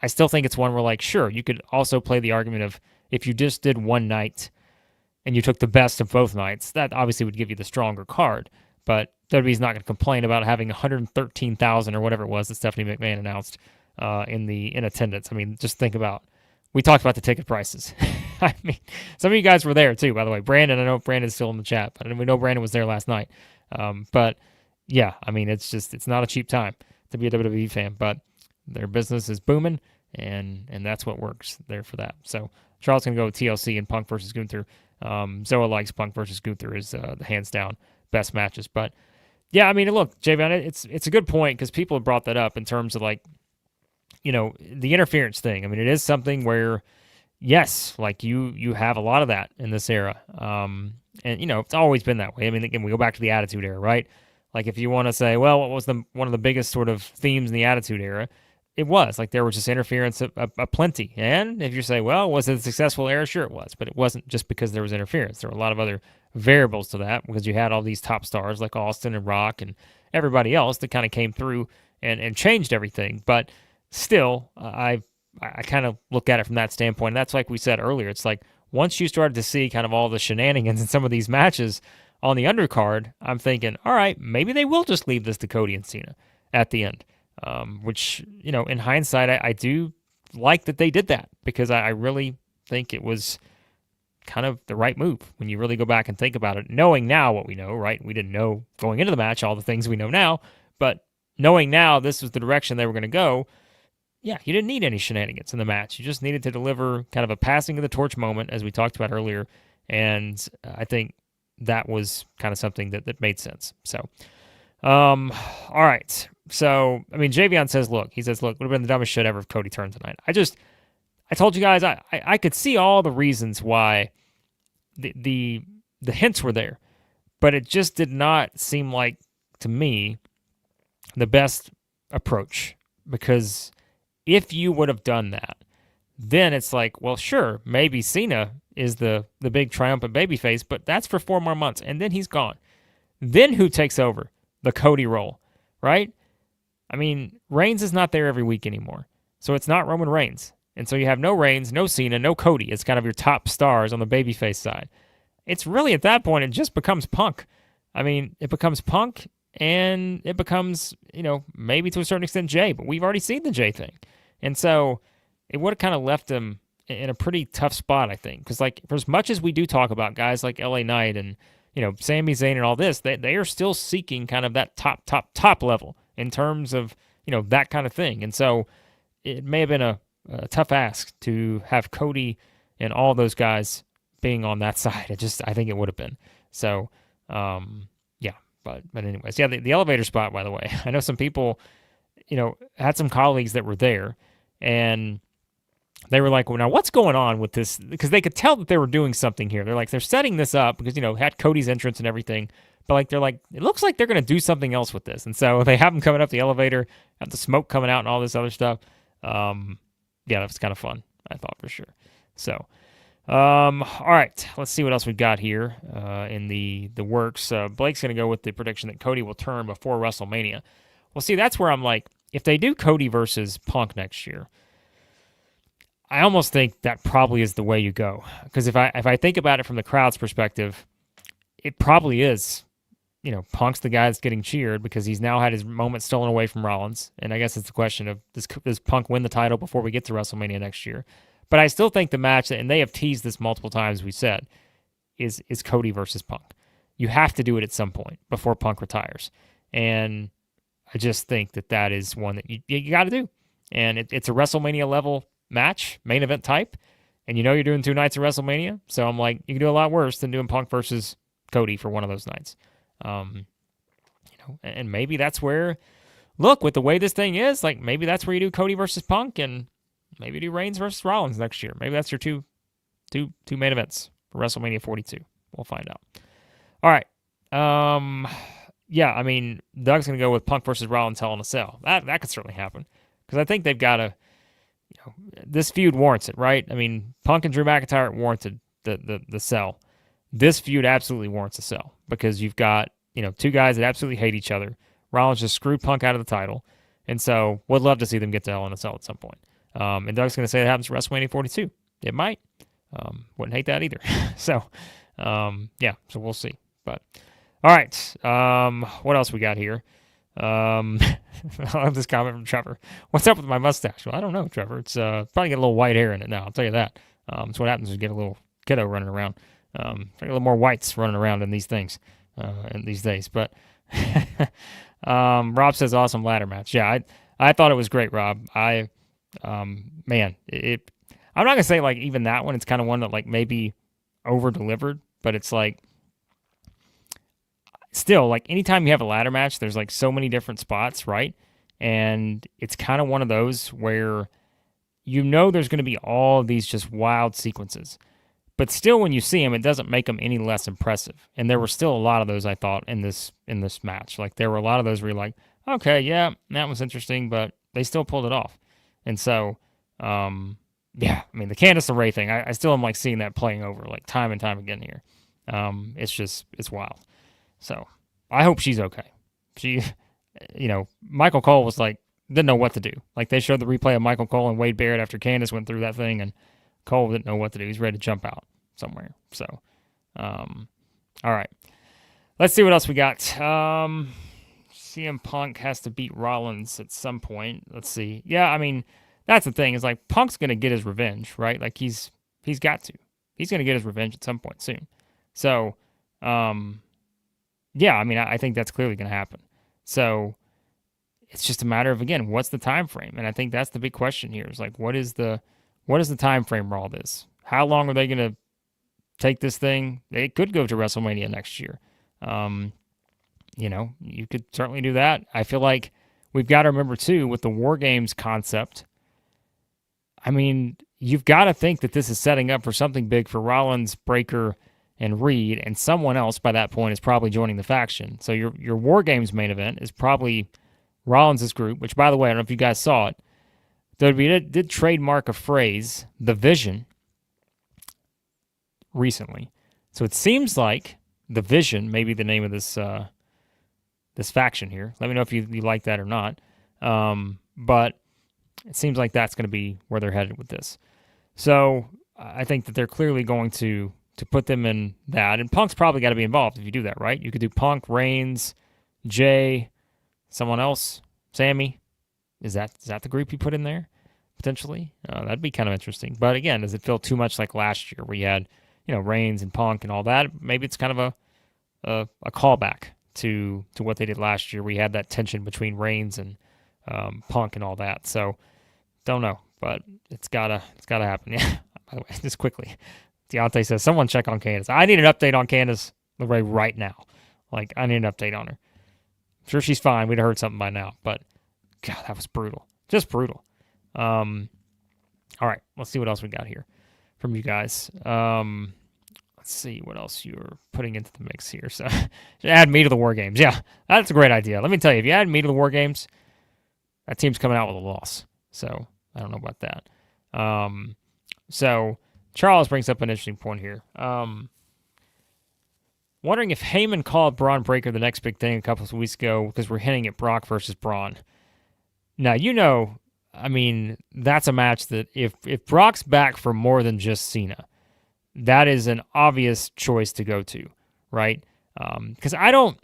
I still think it's one where, sure, you could also play the argument of if you just did one night and you took the best of both nights, that obviously would give you the stronger card. But WWE's not going to complain about having 113,000 or whatever it was that Stephanie McMahon announced in attendance. Just think about. We talked about the ticket prices. Some of you guys were there too, by the way. Brandon, I know Brandon's still in the chat, but we know Brandon was there last night. But yeah, it's not a cheap time to be a WWE fan, but their business is booming, and that's what works there for that. So Charles going to go with TLC and Punk versus Gunther. Zoa likes Punk versus Gunther is the hands down best matches. But yeah, look, Javion, it's a good point because people have brought that up in terms of the interference thing. It is something where, yes, you have a lot of that in this era. And, it's always been that way. Again, we go back to the Attitude Era, right? If you want to say, well, what was one of the biggest sort of themes in the Attitude Era? It was, there was just interference aplenty. And if you say, well, was it a successful era? Sure it was. But it wasn't just because there was interference. There were a lot of other variables to that because you had all these top stars like Austin and Rock and everybody else that kind of came through and changed everything. But still, I kind of look at it from that standpoint. And that's like we said earlier. It's once you started to see kind of all the shenanigans in some of these matches on the undercard, I'm thinking, all right, maybe they will just leave this to Cody and Cena at the end. Which, in hindsight, I do like that they did that because I really think it was kind of the right move when you really go back and think about it. Knowing now what we know, right? We didn't know going into the match all the things we know now, but knowing now this was the direction they were going to go, yeah, you didn't need any shenanigans in the match. You just needed to deliver kind of a passing of the torch moment, as we talked about earlier, and I think that was kind of something that made sense. So, all right. So, Javion says, look, would have been the dumbest shit ever if Cody turned tonight. I told you guys, I could see all the reasons why the hints were there, but it just did not seem like, to me, the best approach. Because if you would have done that, then it's well, sure, maybe Cena is the big triumphant babyface, but that's for 4 more months, and then he's gone. Then who takes over the Cody role, right? Reigns is not there every week anymore. So it's not Roman Reigns. And so you have no Reigns, no Cena, no Cody. It's kind of your top stars on the babyface side. It's really, at that point, it just becomes Punk. It becomes Punk, and it becomes, maybe to a certain extent Jay, but we've already seen the Jay thing. And so it would have kind of left him in a pretty tough spot, I think. Because, for as much as we do talk about guys like LA Knight and, Sami Zayn and all this, they are still seeking kind of that top level in terms of, that kind of thing. And so it may have been a tough ask to have Cody and all those guys being on that side. I think it would have been. So, yeah. But anyways, yeah, the elevator spot, by the way, I know some people, had some colleagues that were there, and they were like, well, now what's going on with this? Because they could tell that they were doing something here. They're setting this up because, had Cody's entrance and everything. But it looks like they're going to do something else with this. And so they have him coming up the elevator, have the smoke coming out and all this other stuff. Yeah, that was kind of fun, I thought, for sure. So, All right, let's see what else we got here in the works. Blake's going to go with the prediction that Cody will turn before WrestleMania. Well, see, that's where I'm like, if they do Cody versus Punk next year, I almost think that probably is the way you go. Because if I think about it from the crowd's perspective, it probably is. You know, Punk's the guy that's getting cheered because he's now had his moment stolen away from Rollins. And I guess it's the question of, does Punk win the title before we get to WrestleMania next year? But I still think the match, and they have teased this multiple times, we said, is Cody versus Punk. You have to do it at some point before Punk retires. And I just think that is one that you got to do. And it's a WrestleMania level match, main event type. And you know you're doing 2 nights of WrestleMania. So I'm like, you can do a lot worse than doing Punk versus Cody for one of those nights. And maybe that's where, look, with the way this thing is, like maybe that's where you do Cody versus Punk, and maybe do Reigns versus Rollins next year. Maybe that's your two main events for WrestleMania 42. We'll find out. All right. Yeah, I mean, Doug's going to go with Punk versus Rollins Hell in a Cell. That could certainly happen because I think they've got to, this feud warrants it, right? I mean, Punk and Drew McIntyre warranted the cell. This feud absolutely warrants a cell because you've got, 2 guys that absolutely hate each other. Rollins just screwed Punk out of the title. And so would love to see them get to Hell in a Cell at some point. And Doug's going to say that happens at WrestleMania 42. It might. Wouldn't hate that either. So, yeah, so we'll see. But, all right. What else we got here? I love this comment from Trevor. What's up with my mustache? Well, I don't know, Trevor. It's probably got a little white hair in it now. I'll tell you that. It's what happens when you get a little kiddo running around. A little more whites running around in these things in these days. But Rob says awesome ladder match. Yeah, I thought it was great, Rob. I'm not gonna say like even that one. It's kind of one that like maybe over delivered, but it's like still like anytime you have a ladder match, there's like so many different spots, right? And it's kind of one of those where there's going to be all of these just wild sequences. But still, when you see them, it doesn't make them any less impressive. And there were still a lot of those, I thought, in this match. Like, there were a lot of those where you're like, okay, yeah, that was interesting, but they still pulled it off. And so, yeah, I mean, the Candice LeRae thing, I still am, like, seeing that playing over, like, time and time again here. It's wild. So, I hope she's okay. She, Michael Cole was, like, didn't know what to do. Like, they showed the replay of Michael Cole and Wade Barrett after Candice went through that thing, and Cole didn't know what to do. He's ready to jump out somewhere. So, all right. Let's see what else we got. CM Punk has to beat Rollins at some point. Let's see. Yeah, I mean, that's the thing. Is like Punk's going to get his revenge, right? Like he's got to. He's going to get his revenge at some point soon. So, yeah, I mean, I think that's clearly going to happen. So, it's just a matter of, again, what's the time frame? And I think that's the big question here is like, what is the time frame for all this? How long are they going to take this thing? They could go to WrestleMania next year. You could certainly do that. I feel like we've got to remember, too, with the War Games concept, I mean, you've got to think that this is setting up for something big for Rollins, Breakker, and Reed, and someone else by that point is probably joining the faction. So your War Games main event is probably Rollins' group, which, by the way, I don't know if you guys saw it, WWE did trademark a phrase, the Vision, recently. So it seems like the Vision may be the name of this faction here. Let me know if you like that or not. But it seems like that's going to be where they're headed with this. So I think that they're clearly going to put them in that. And Punk's probably got to be involved if you do that, right? You could do Punk, Reigns, Jay, someone else, Sammy. Is that the group you put in there, potentially? That'd be kind of interesting. But again, does it feel too much like last year where you had, Reigns and Punk and all that? Maybe it's kind of a callback to what they did last year. We had that tension between Reigns and Punk and all that. So, don't know, but it's gotta happen. Yeah. By the way, just quickly, Deontay says, someone check on Candice. I need an update on Candice LeRae right now. Like, I need an update on her. I'm sure she's fine. We'd have heard something by now, but God, that was brutal. Just brutal. All right, let's see what else we got here from you guys. Let's see what else you're putting into the mix here. So, add me to the War Games. Yeah, that's a great idea. Let me tell you, if you add me to the War Games, that team's coming out with a loss. So, I don't know about that. So, Charles brings up an interesting point here. Wondering if Heyman called Braun Breaker the next big thing a couple of weeks ago because we're hinting at Brock versus Braun. Now, that's a match that if Brock's back for more than just Cena, that is an obvious choice to go to, right? Because I'll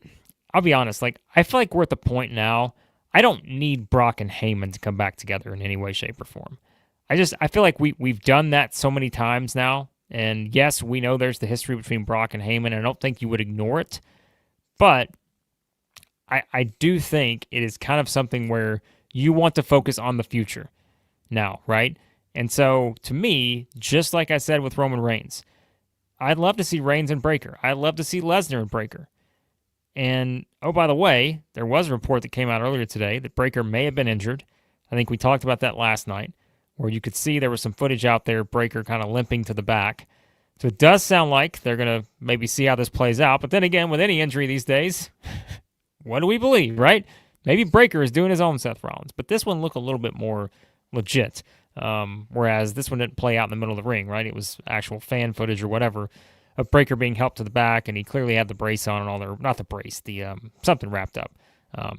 be honest, I feel like we're at the point now, I don't need Brock and Heyman to come back together in any way, shape, or form. I feel like we've done that so many times now. And yes, we know there's the history between Brock and Heyman, and I don't think you would ignore it. But I do think it is kind of something where you want to focus on the future now, right? And so, to me, just like I said with Roman Reigns, I'd love to see Reigns and Breaker. I'd love to see Lesnar and Breaker. And, oh, by the way, there was a report that came out earlier today that Breaker may have been injured. I think we talked about that last night, where you could see there was some footage out there, Breaker kind of limping to the back. So it does sound like they're going to maybe see how this plays out. But then again, with any injury these days, what do we believe, right? Maybe Breaker is doing his own Seth Rollins. But this one looked a little bit more legit. Whereas this one didn't play out in the middle of the ring, right? It was actual fan footage or whatever of Breaker being helped to the back, and he clearly had the brace on and all their, not the brace, the something wrapped up.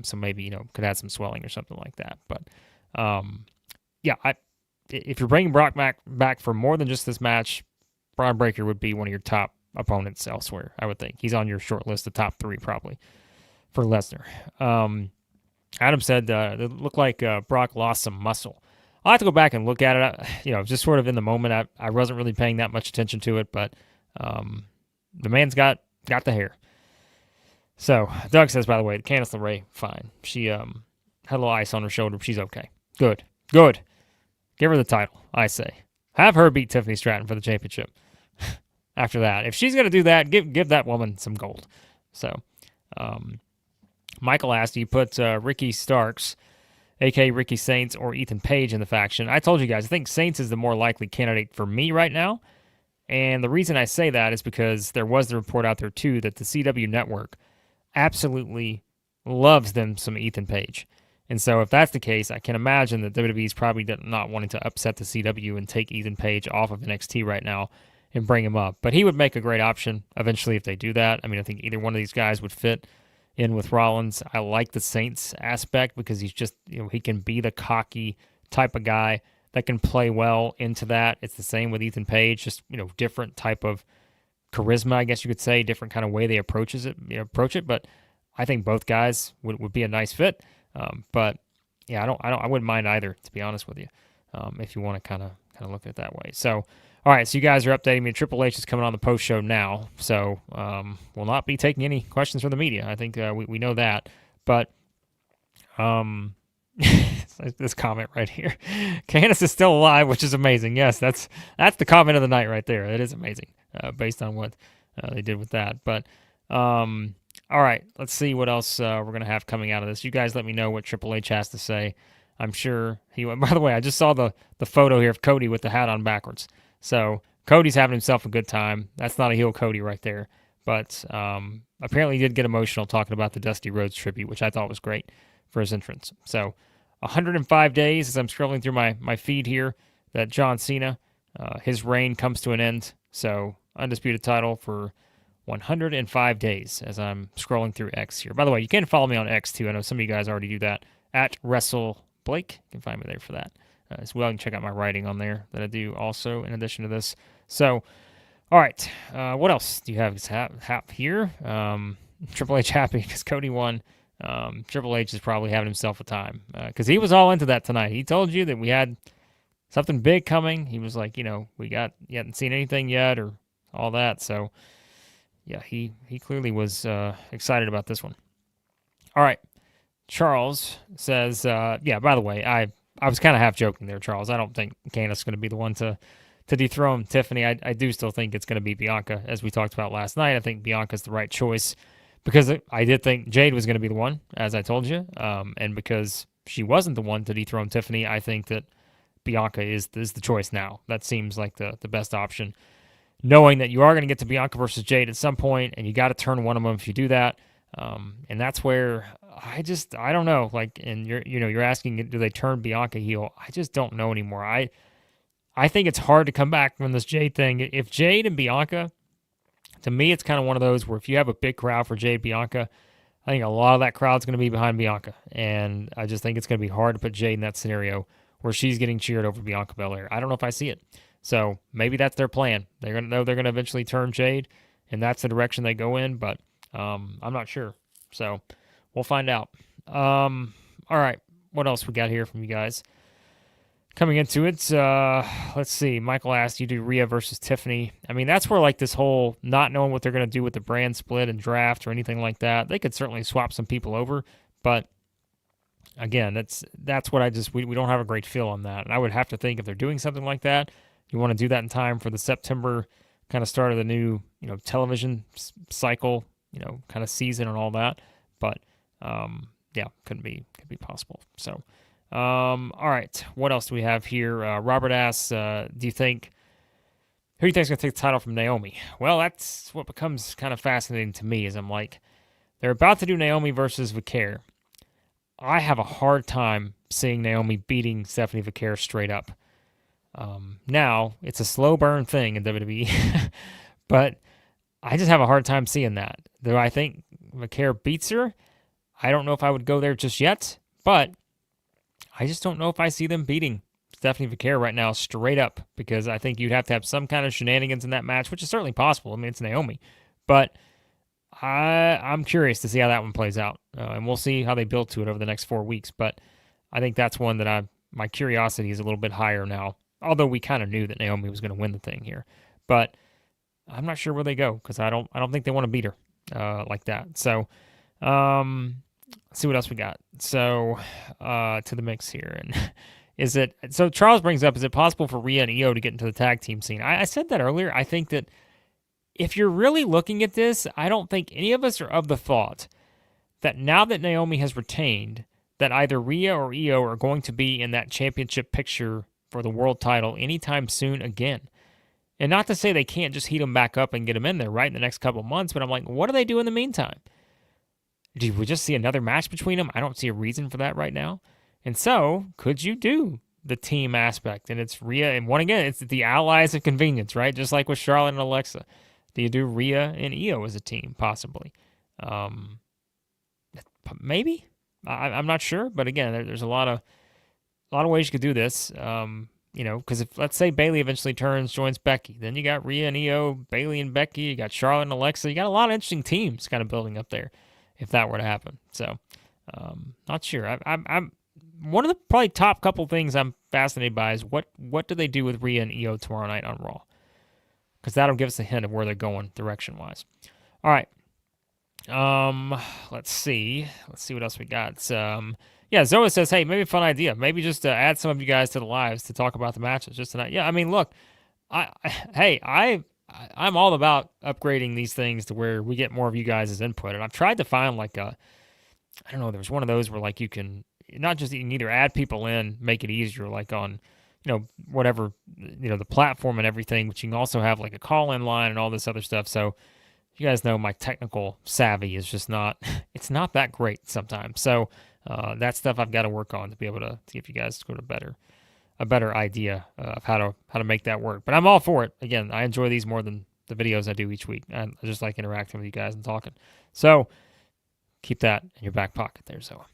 So maybe, could have some swelling or something like that. But if you're bringing Brock back for more than just this match, Braun Breaker would be one of your top opponents elsewhere, I would think. He's on your short list of top 3 probably for Lesnar. Adam said it looked like Brock lost some muscle. I'll have to go back and look at it. Just sort of in the moment, I wasn't really paying that much attention to it, but the man's got the hair. So Doug says, by the way, Candice LeRae, fine. She had a little ice on her shoulder, but she's okay. Good. Give her the title, I say. Have her beat Tiffany Stratton for the championship. After that, if she's going to do that, give that woman some gold. So, Michael asked, do you put Ricky Starks, a.k.a. Ricky Saints, or Ethan Page in the faction? I told you guys, I think Saints is the more likely candidate for me right now. And the reason I say that is because there was the report out there, too, that the CW network absolutely loves them some Ethan Page. And so if that's the case, I can imagine that WWE is probably not wanting to upset the CW and take Ethan Page off of NXT right now and bring him up. But he would make a great option eventually if they do that. I mean, I think either one of these guys would fit in with Rollins. I like the Saints aspect because he's just, he can be the cocky type of guy that can play well into that. It's the same with Ethan Page, just, different type of charisma, I guess you could say, different kind of way they approach it. But I think both guys would be a nice fit. But yeah, I wouldn't mind either, to be honest with you, if you want to kind of look at it that way. So, all right, so you guys are updating me. Triple H is coming on the post show now, so we'll not be taking any questions from the media. I think we know that, but this comment right here, Candice is still alive, which is amazing. Yes, that's the comment of the night right there. It is amazing, based on what they did with that. But all right, let's see what else we're going to have coming out of this. You guys let me know what Triple H has to say. I'm sure he went. By the way, I just saw the photo here of Cody with the hat on backwards. So Cody's having himself a good time. That's not a heel Cody right there. But apparently he did get emotional talking about the Dusty Rhodes tribute, which I thought was great for his entrance. So 105 days as I'm scrolling through my feed here that John Cena, his reign comes to an end. So undisputed title for 105 days as I'm scrolling through X here. By the way, you can follow me on X too. I know some of you guys already do that at WrestleBlake. You can find me there for that as well. You can check out my writing on there that I do also in addition to this. So, all right, what else do you have here? Triple H happy because Cody won. Triple H is probably having himself a time because he was all into that tonight. He told you that we had something big coming. He was like, you hadn't seen anything yet or all that. So, yeah, he clearly was excited about this one. All right. Charles says, by the way, I was kind of half joking there, Charles. I don't think Candice is going to be the one to dethrone Tiffany. I do still think it's going to be Bianca, as we talked about last night. I think Bianca's the right choice because I did think Jade was going to be the one, as I told you. And because she wasn't the one to dethrone Tiffany, I think that Bianca is the choice now. That seems like the best option. Knowing that you are going to get to Bianca versus Jade at some point, and you got to turn one of them if you do that. And that's where I don't know. Like, and you're asking, do they turn Bianca heel? I just don't know anymore. I think it's hard to come back from this Jade thing. If Jade and Bianca, to me, it's kind of one of those where if you have a big crowd for Jade Bianca, I think a lot of that crowd's going to be behind Bianca. And I just think it's going to be hard to put Jade in that scenario where she's getting cheered over Bianca Belair. I don't know if I see it. So maybe that's their plan. They're going to know they're going to eventually turn Jade, and that's the direction they go in, but I'm not sure. So we'll find out. All right. What else we got here from you guys? Coming into it, let's see. Michael asked, you do Rhea versus Tiffany. I mean, that's where like this whole not knowing what they're going to do with the brand split and draft or anything like that. They could certainly swap some people over, but again, that's what we don't have a great feel on that. And I would have to think if they're doing something like that, you want to do that in time for the September kind of start of the new, television cycle, kind of season and all that. But yeah, could be possible. So. All right. What else do we have here? Robert asks, who do you think is going to take the title from Naomi? Well, that's what becomes kind of fascinating to me is I'm like, they're about to do Naomi versus Valkyria. I have a hard time seeing Naomi beating Stephanie Valkyria straight up. Now, it's a slow burn thing in WWE, but I just have a hard time seeing that. Do I think Valkyria beats her? I don't know if I would go there just yet, but I just don't know if I see them beating Stephanie Valkyria right now straight up because I think you'd have to have some kind of shenanigans in that match, which is certainly possible. I mean, it's Naomi. But I'm curious to see how that one plays out. And we'll see how they build to it over the next 4 weeks. But I think that's one that my curiosity is a little bit higher now, although we kind of knew that Naomi was going to win the thing here. But I'm not sure where they go because I don't think they want to beat her like that. So, let's see what else we got. So, to the mix here. And so Charles brings up, is it possible for Rhea and IYO to get into the tag team scene? I said that earlier. I think that if you're really looking at this, I don't think any of us are of the thought that now that Naomi has retained, that either Rhea or IYO are going to be in that championship picture for the world title anytime soon again. And not to say they can't just heat them back up and get them in there, right, in the next couple of months, but I'm like, what do they do in the meantime? Do we just see another match between them? I don't see a reason for that right now. And so, could you do the team aspect? And it's Rhea, and it's the allies of convenience, right? Just like with Charlotte and Alexa. Do you do Rhea and IYO as a team, possibly? Maybe? I'm not sure, but again, there's a lot of ways you could do this. Because if, let's say, Bayley eventually joins Becky, then you got Rhea and IYO, Bayley and Becky, you got Charlotte and Alexa. You got a lot of interesting teams kind of building up there, if that were to happen. So, not sure. I'm one of the probably top couple things I'm fascinated by is what do they do with Rhea and IYO tomorrow night on Raw? Because that'll give us a hint of where they're going direction-wise. All right. Let's see what else we got. Zoa says, hey, maybe a fun idea. Maybe just add some of you guys to the lives to talk about the matches just tonight. Yeah, I mean, look, I'm all about upgrading these things to where we get more of you guys' input. And I've tried to find there's one of those where like you can either add people in, make it easier, like on, whatever, the platform and everything, but you can also have like a call-in line and all this other stuff. So you guys know my technical savvy is just it's not that great sometimes. So that stuff I've got to work on to be able to give you guys a better idea of how to make that work. But I'm all for it. Again, I enjoy these more than the videos I do each week. I just like interacting with you guys and talking. So keep that in your back pocket there, Zoa.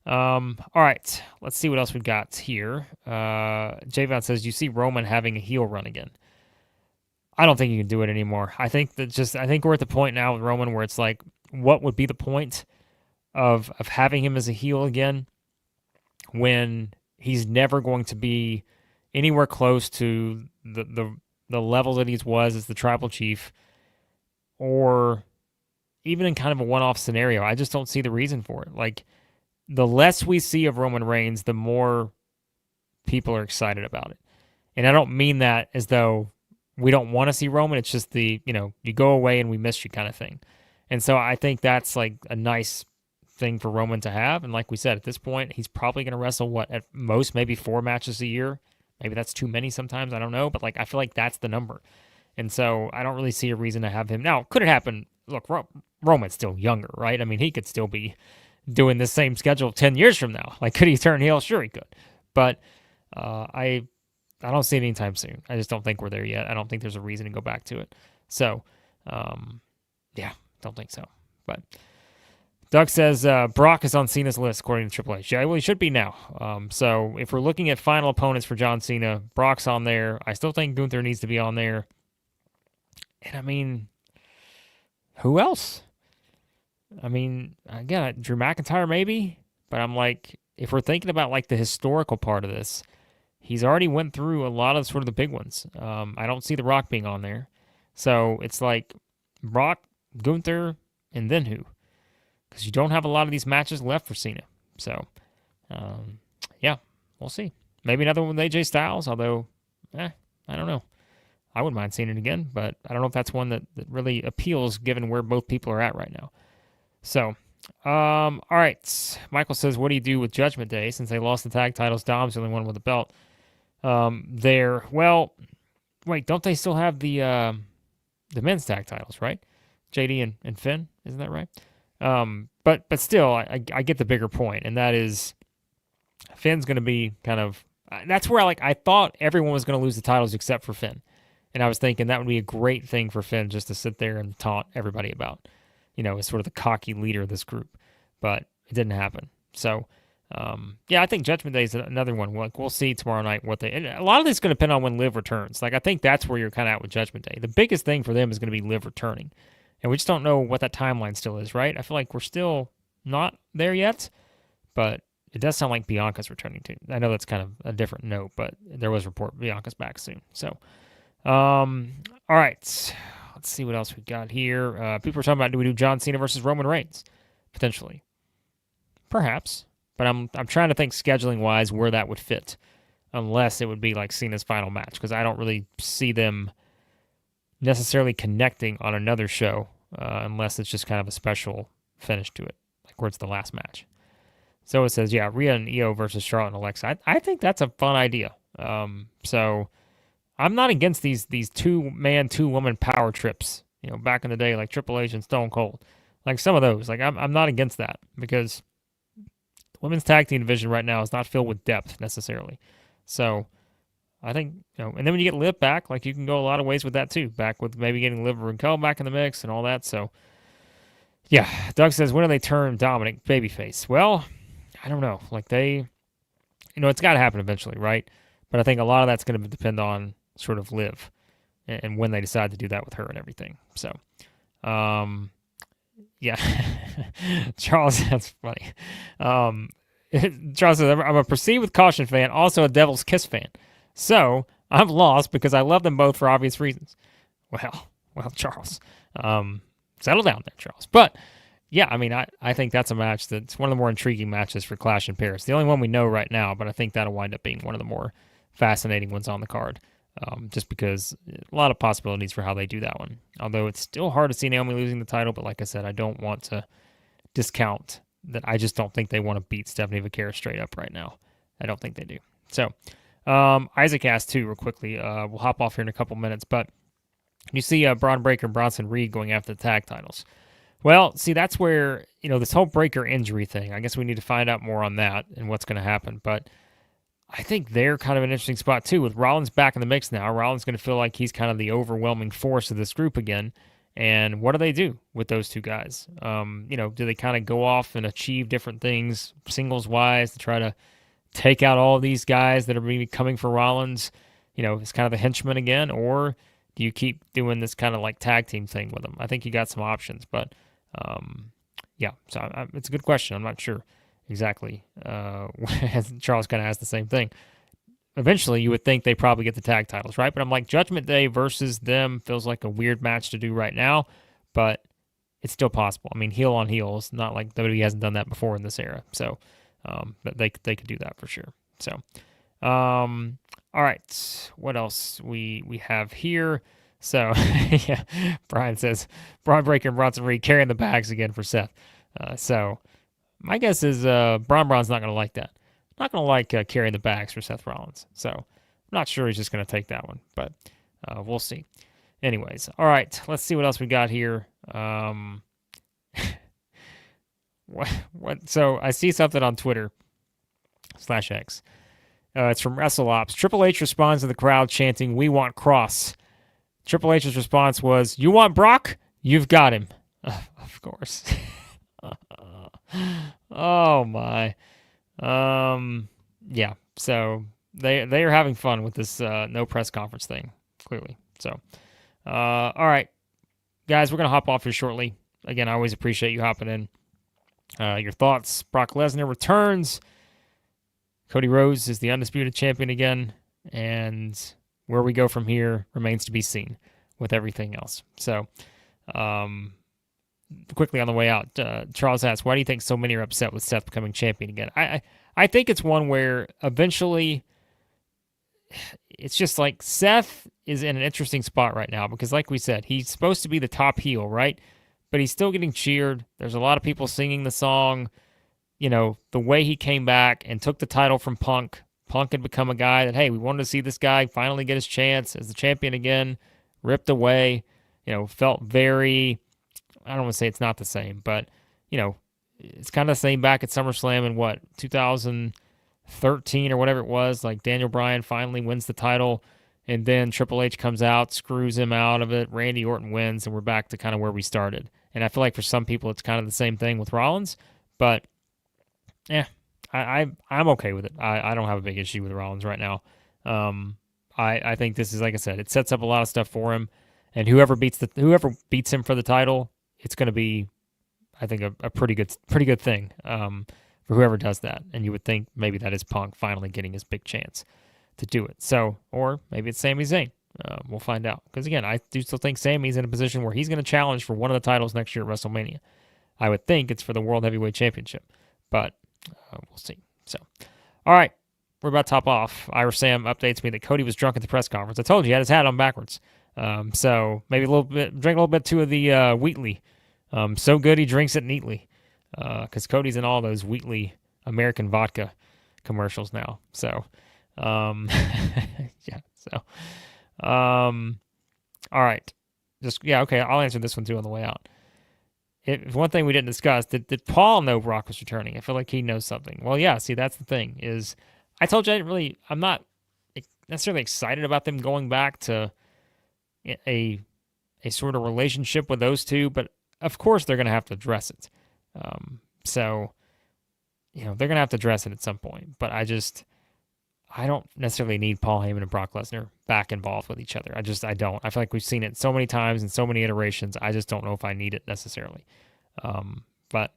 All right, let's see what else we've got here. Javon says, you see Roman having a heel run again. I don't think you can do it anymore. I think we're at the point now with Roman where it's like, what would be the point of having him as a heel again when he's never going to be anywhere close to the level that he was as the tribal chief, or even in kind of a one-off scenario. I just don't see the reason for it. Like, the less we see of Roman Reigns, the more people are excited about it. And I don't mean that as though we don't want to see Roman. It's just you go away and we miss you kind of thing. And so I think that's like a nice thing for Roman to have. And like we said, at this point, he's probably going to wrestle, at most, maybe 4 matches a year. Maybe that's too many sometimes. I don't know. But I feel like that's the number. And so I don't really see a reason to have him. Now, could it happen? Look, Roman's still younger, right? I mean, he could still be doing the same schedule 10 years from now. Could he turn heel? Sure he could. But I I don't see it anytime soon. I just don't think we're there yet. I don't think there's a reason to go back to it. So, yeah, don't think so. But Doug says Brock is on Cena's list, according to Triple H. Yeah, well, he should be now. So if we're looking at final opponents for John Cena, Brock's on there. I still think Gunther needs to be on there. And I mean, who else? I mean, again, Drew McIntyre maybe, but I'm like, if we're thinking about like the historical part of this, he's already went through a lot of sort of the big ones. I don't see The Rock being on there. So it's like Brock, Gunther, and then who? Because you don't have a lot of these matches left for Cena. So, yeah, we'll see. Maybe another one with AJ Styles, although, I don't know. I wouldn't mind seeing it again, but I don't know if that's one that really appeals given where both people are at right now. So, all right. Michael says, what do you do with Judgment Day? Since they lost the tag titles, Dom's the only one with the belt there. Well, wait, don't they still have the men's tag titles, right? JD and Finn, isn't that right? But still, I get the bigger point, and that is Finn's going to be kind of... That's where I thought everyone was going to lose the titles except for Finn. And I was thinking that would be a great thing for Finn just to sit there and taunt everybody about, as sort of the cocky leader of this group. But it didn't happen. So, yeah, I think Judgment Day is another one. We'll see tomorrow night what they... And a lot of this is going to depend on when Liv returns. I think that's where you're kind of at with Judgment Day. The biggest thing for them is going to be Liv returning. And we just don't know what that timeline still is, right? I feel like we're still not there yet, but it does sound like Bianca's returning too. I know that's kind of a different note, but there was a report Bianca's back soon. So, all right. Let's see what else we got here. People are talking about, do we do John Cena versus Roman Reigns? Potentially. Perhaps. But I'm trying to think scheduling-wise where that would fit, unless it would be like Cena's final match, because I don't really see them necessarily connecting on another show unless it's just kind of a special finish to it, like where it's the last match. So it says, yeah, Rhea and IYO versus Charlotte and Alexa. I think that's a fun idea. So I'm not against these two-man, two-woman power trips, back in the day, like Triple H and Stone Cold. Like some of those. I'm not against that, because the women's tag team division right now is not filled with depth necessarily. So I think, and then when you get Liv back, you can go a lot of ways with that too. Back with maybe getting Liv and Kel back in the mix and all that. So, yeah. Doug says, when do they turn Dominik babyface? Well, I don't know. It's got to happen eventually, right? But I think a lot of that's going to depend on sort of Liv and when they decide to do that with her and everything. So, yeah. Charles, that's funny. Charles says, I'm a Proceed with Caution fan, also a Devil's Kiss fan. So, I'm lost because I love them both for obvious reasons. Well, Charles. Settle down there, Charles. But, yeah, I mean, I think that's a match that's one of the more intriguing matches for Clash in Paris. The only one we know right now, but I think that'll wind up being one of the more fascinating ones on the card. Just because a lot of possibilities for how they do that one. Although it's still hard to see Naomi losing the title, but like I said, I don't want to discount that. I just don't think they want to beat Stephanie Vaquera straight up right now. I don't think they do. So, Isaac asked too, real quickly. We'll hop off here in a couple minutes, but you see Braun Breaker and Bronson Reed going after the tag titles. Well, see, that's where, this whole Breaker injury thing, I guess we need to find out more on that and what's going to happen. But I think they're kind of an interesting spot too. With Rollins back in the mix now, Rollins going to feel like he's kind of the overwhelming force of this group again. And what do they do with those two guys? Do they kind of go off and achieve different things singles-wise to try to take out all of these guys that are maybe coming for Rollins, it's kind of the henchman again, or do you keep doing this kind of like tag team thing with them? I think you got some options, but yeah, so it's a good question. I'm not sure exactly. Charles kind of asked the same thing. Eventually, you would think they probably get the tag titles, right? But I'm like, Judgment Day versus them feels like a weird match to do right now, but it's still possible. I mean, heel on heel. It's not like WWE hasn't done that before in this era. So, but they could do that for sure. So, all right. What else we have here? So, yeah, Brian says, Braun Breaker and Bronson Reed carrying the bags again for Seth. So, my guess is Braun's not going to like that. Not going to like carrying the bags for Seth Rollins. So, I'm not sure he's just going to take that one, but we'll see. Anyways, all right, let's see what else we got here. What? So, I see something on Twitter /X. It's from WrestleOps. Triple H responds to the crowd chanting, "We want Cross." Triple H's response was, "You want Brock? You've got him." Of course. Oh my. Yeah. So they are having fun with this no press conference thing, clearly. So, all right, guys, we're gonna hop off here shortly. Again, I always appreciate you hopping in. Your thoughts: Brock Lesnar returns. Cody Rhodes is the undisputed champion again, and where we go from here remains to be seen with everything else. So, quickly on the way out, Charles asks, why do you think so many are upset with Seth becoming champion again? I think it's one where eventually it's just like Seth is in an interesting spot right now because, like we said, he's supposed to be the top heel, right? But he's still getting cheered. There's a lot of people singing the song. You know, the way he came back and took the title from Punk. Punk had become a guy that, hey, we wanted to see this guy finally get his chance as the champion again, ripped away, you know, felt very, I don't want to say it's not the same, but, you know, it's kind of the same back at SummerSlam in what, 2013 or whatever it was. Like Daniel Bryan finally wins the title, and then Triple H comes out, screws him out of it. Randy Orton wins, and we're back to kind of where we started. And I feel like for some people it's kind of the same thing with Rollins, but yeah, I'm okay with it. I don't have a big issue with Rollins right now. I think this is, like I said, it sets up a lot of stuff for him, and whoever beats him for the title, it's going to be, I think, a pretty good thing for whoever does that. And you would think maybe that is Punk finally getting his big chance to do it. So, or maybe it's Sami Zayn. We'll find out. Because again, I do still think Sami's in a position where he's going to challenge for one of the titles next year at WrestleMania. I would think it's for the World Heavyweight Championship, but we'll see. So, all right, we're about to top off. Irish Sam updates me that Cody was drunk at the press conference. I told you he had his hat on backwards. So maybe drink a little bit too of the Wheatley. So good he drinks it neatly. Because Cody's in all those Wheatley American vodka commercials now. So, yeah. So, all right. Okay. I'll answer this one too on the way out. If one thing we didn't discuss, did Paul know Brock was returning? I feel like he knows something. Well, yeah. See, that's the thing is, I told you I'm not necessarily excited about them going back to a sort of relationship with those two, but of course they're going to have to address it. So, you know, they're going to have to address it at some point, but I don't necessarily need Paul Heyman and Brock Lesnar back involved with each other. I don't. I feel like we've seen it so many times and so many iterations. I just don't know if I need it necessarily. But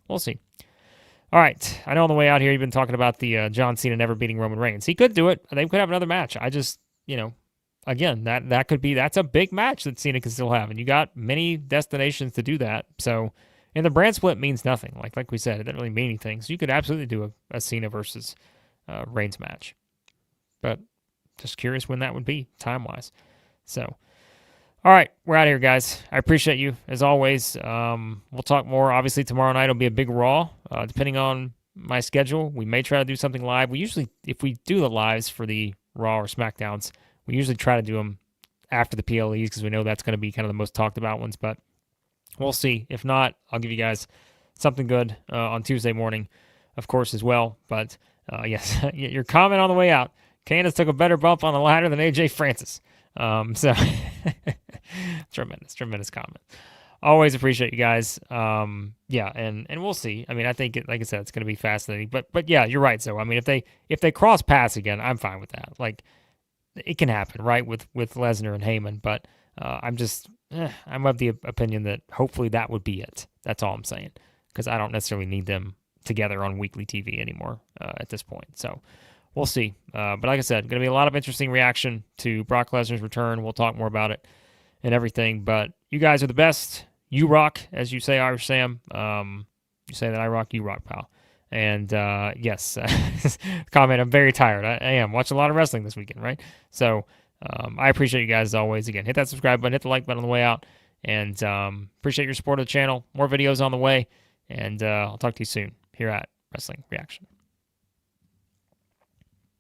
we'll see. All right. I know on the way out here, you've been talking about the John Cena never beating Roman Reigns. He could do it. They could have another match. Again, that's a big match that Cena can still have. And you got many destinations to do that. So, and the brand split means nothing. Like we said, it doesn't really mean anything. So you could absolutely do a Cena versus Reigns match. But just curious when that would be, time-wise. So, all right, we're out of here, guys. I appreciate you, as always. We'll talk more. Obviously, tomorrow night will be a big Raw. Depending on my schedule, we may try to do something live. We usually, if we do the lives for the Raw or SmackDowns, we usually try to do them after the PLEs because we know that's going to be kind of the most talked about ones. But we'll see. If not, I'll give you guys something good on Tuesday morning, of course, as well. But yes, your comment on the way out. Candice took a better bump on the ladder than AJ Francis. So tremendous comment. Always appreciate you guys. Yeah, and we'll see. I mean, I think like I said, it's going to be fascinating. But yeah, you're right. So I mean, if they cross paths again, I'm fine with that. Like it can happen, right? With Lesnar and Heyman. But I'm of the opinion that hopefully that would be it. That's all I'm saying, because I don't necessarily need them together on weekly TV anymore at this point. So we'll see. But like I said, going to be a lot of interesting reaction to Brock Lesnar's return. We'll talk more about it and everything. But you guys are the best. You rock, as you say, Irish Sam. You say that I rock, you rock, pal. And yes, comment, I'm very tired. I am. Watching a lot of wrestling this weekend, right? So I appreciate you guys as always. Again, hit that subscribe button, hit the like button on the way out. And appreciate your support of the channel. More videos on the way. And I'll talk to you soon here at Wrestling Reaction.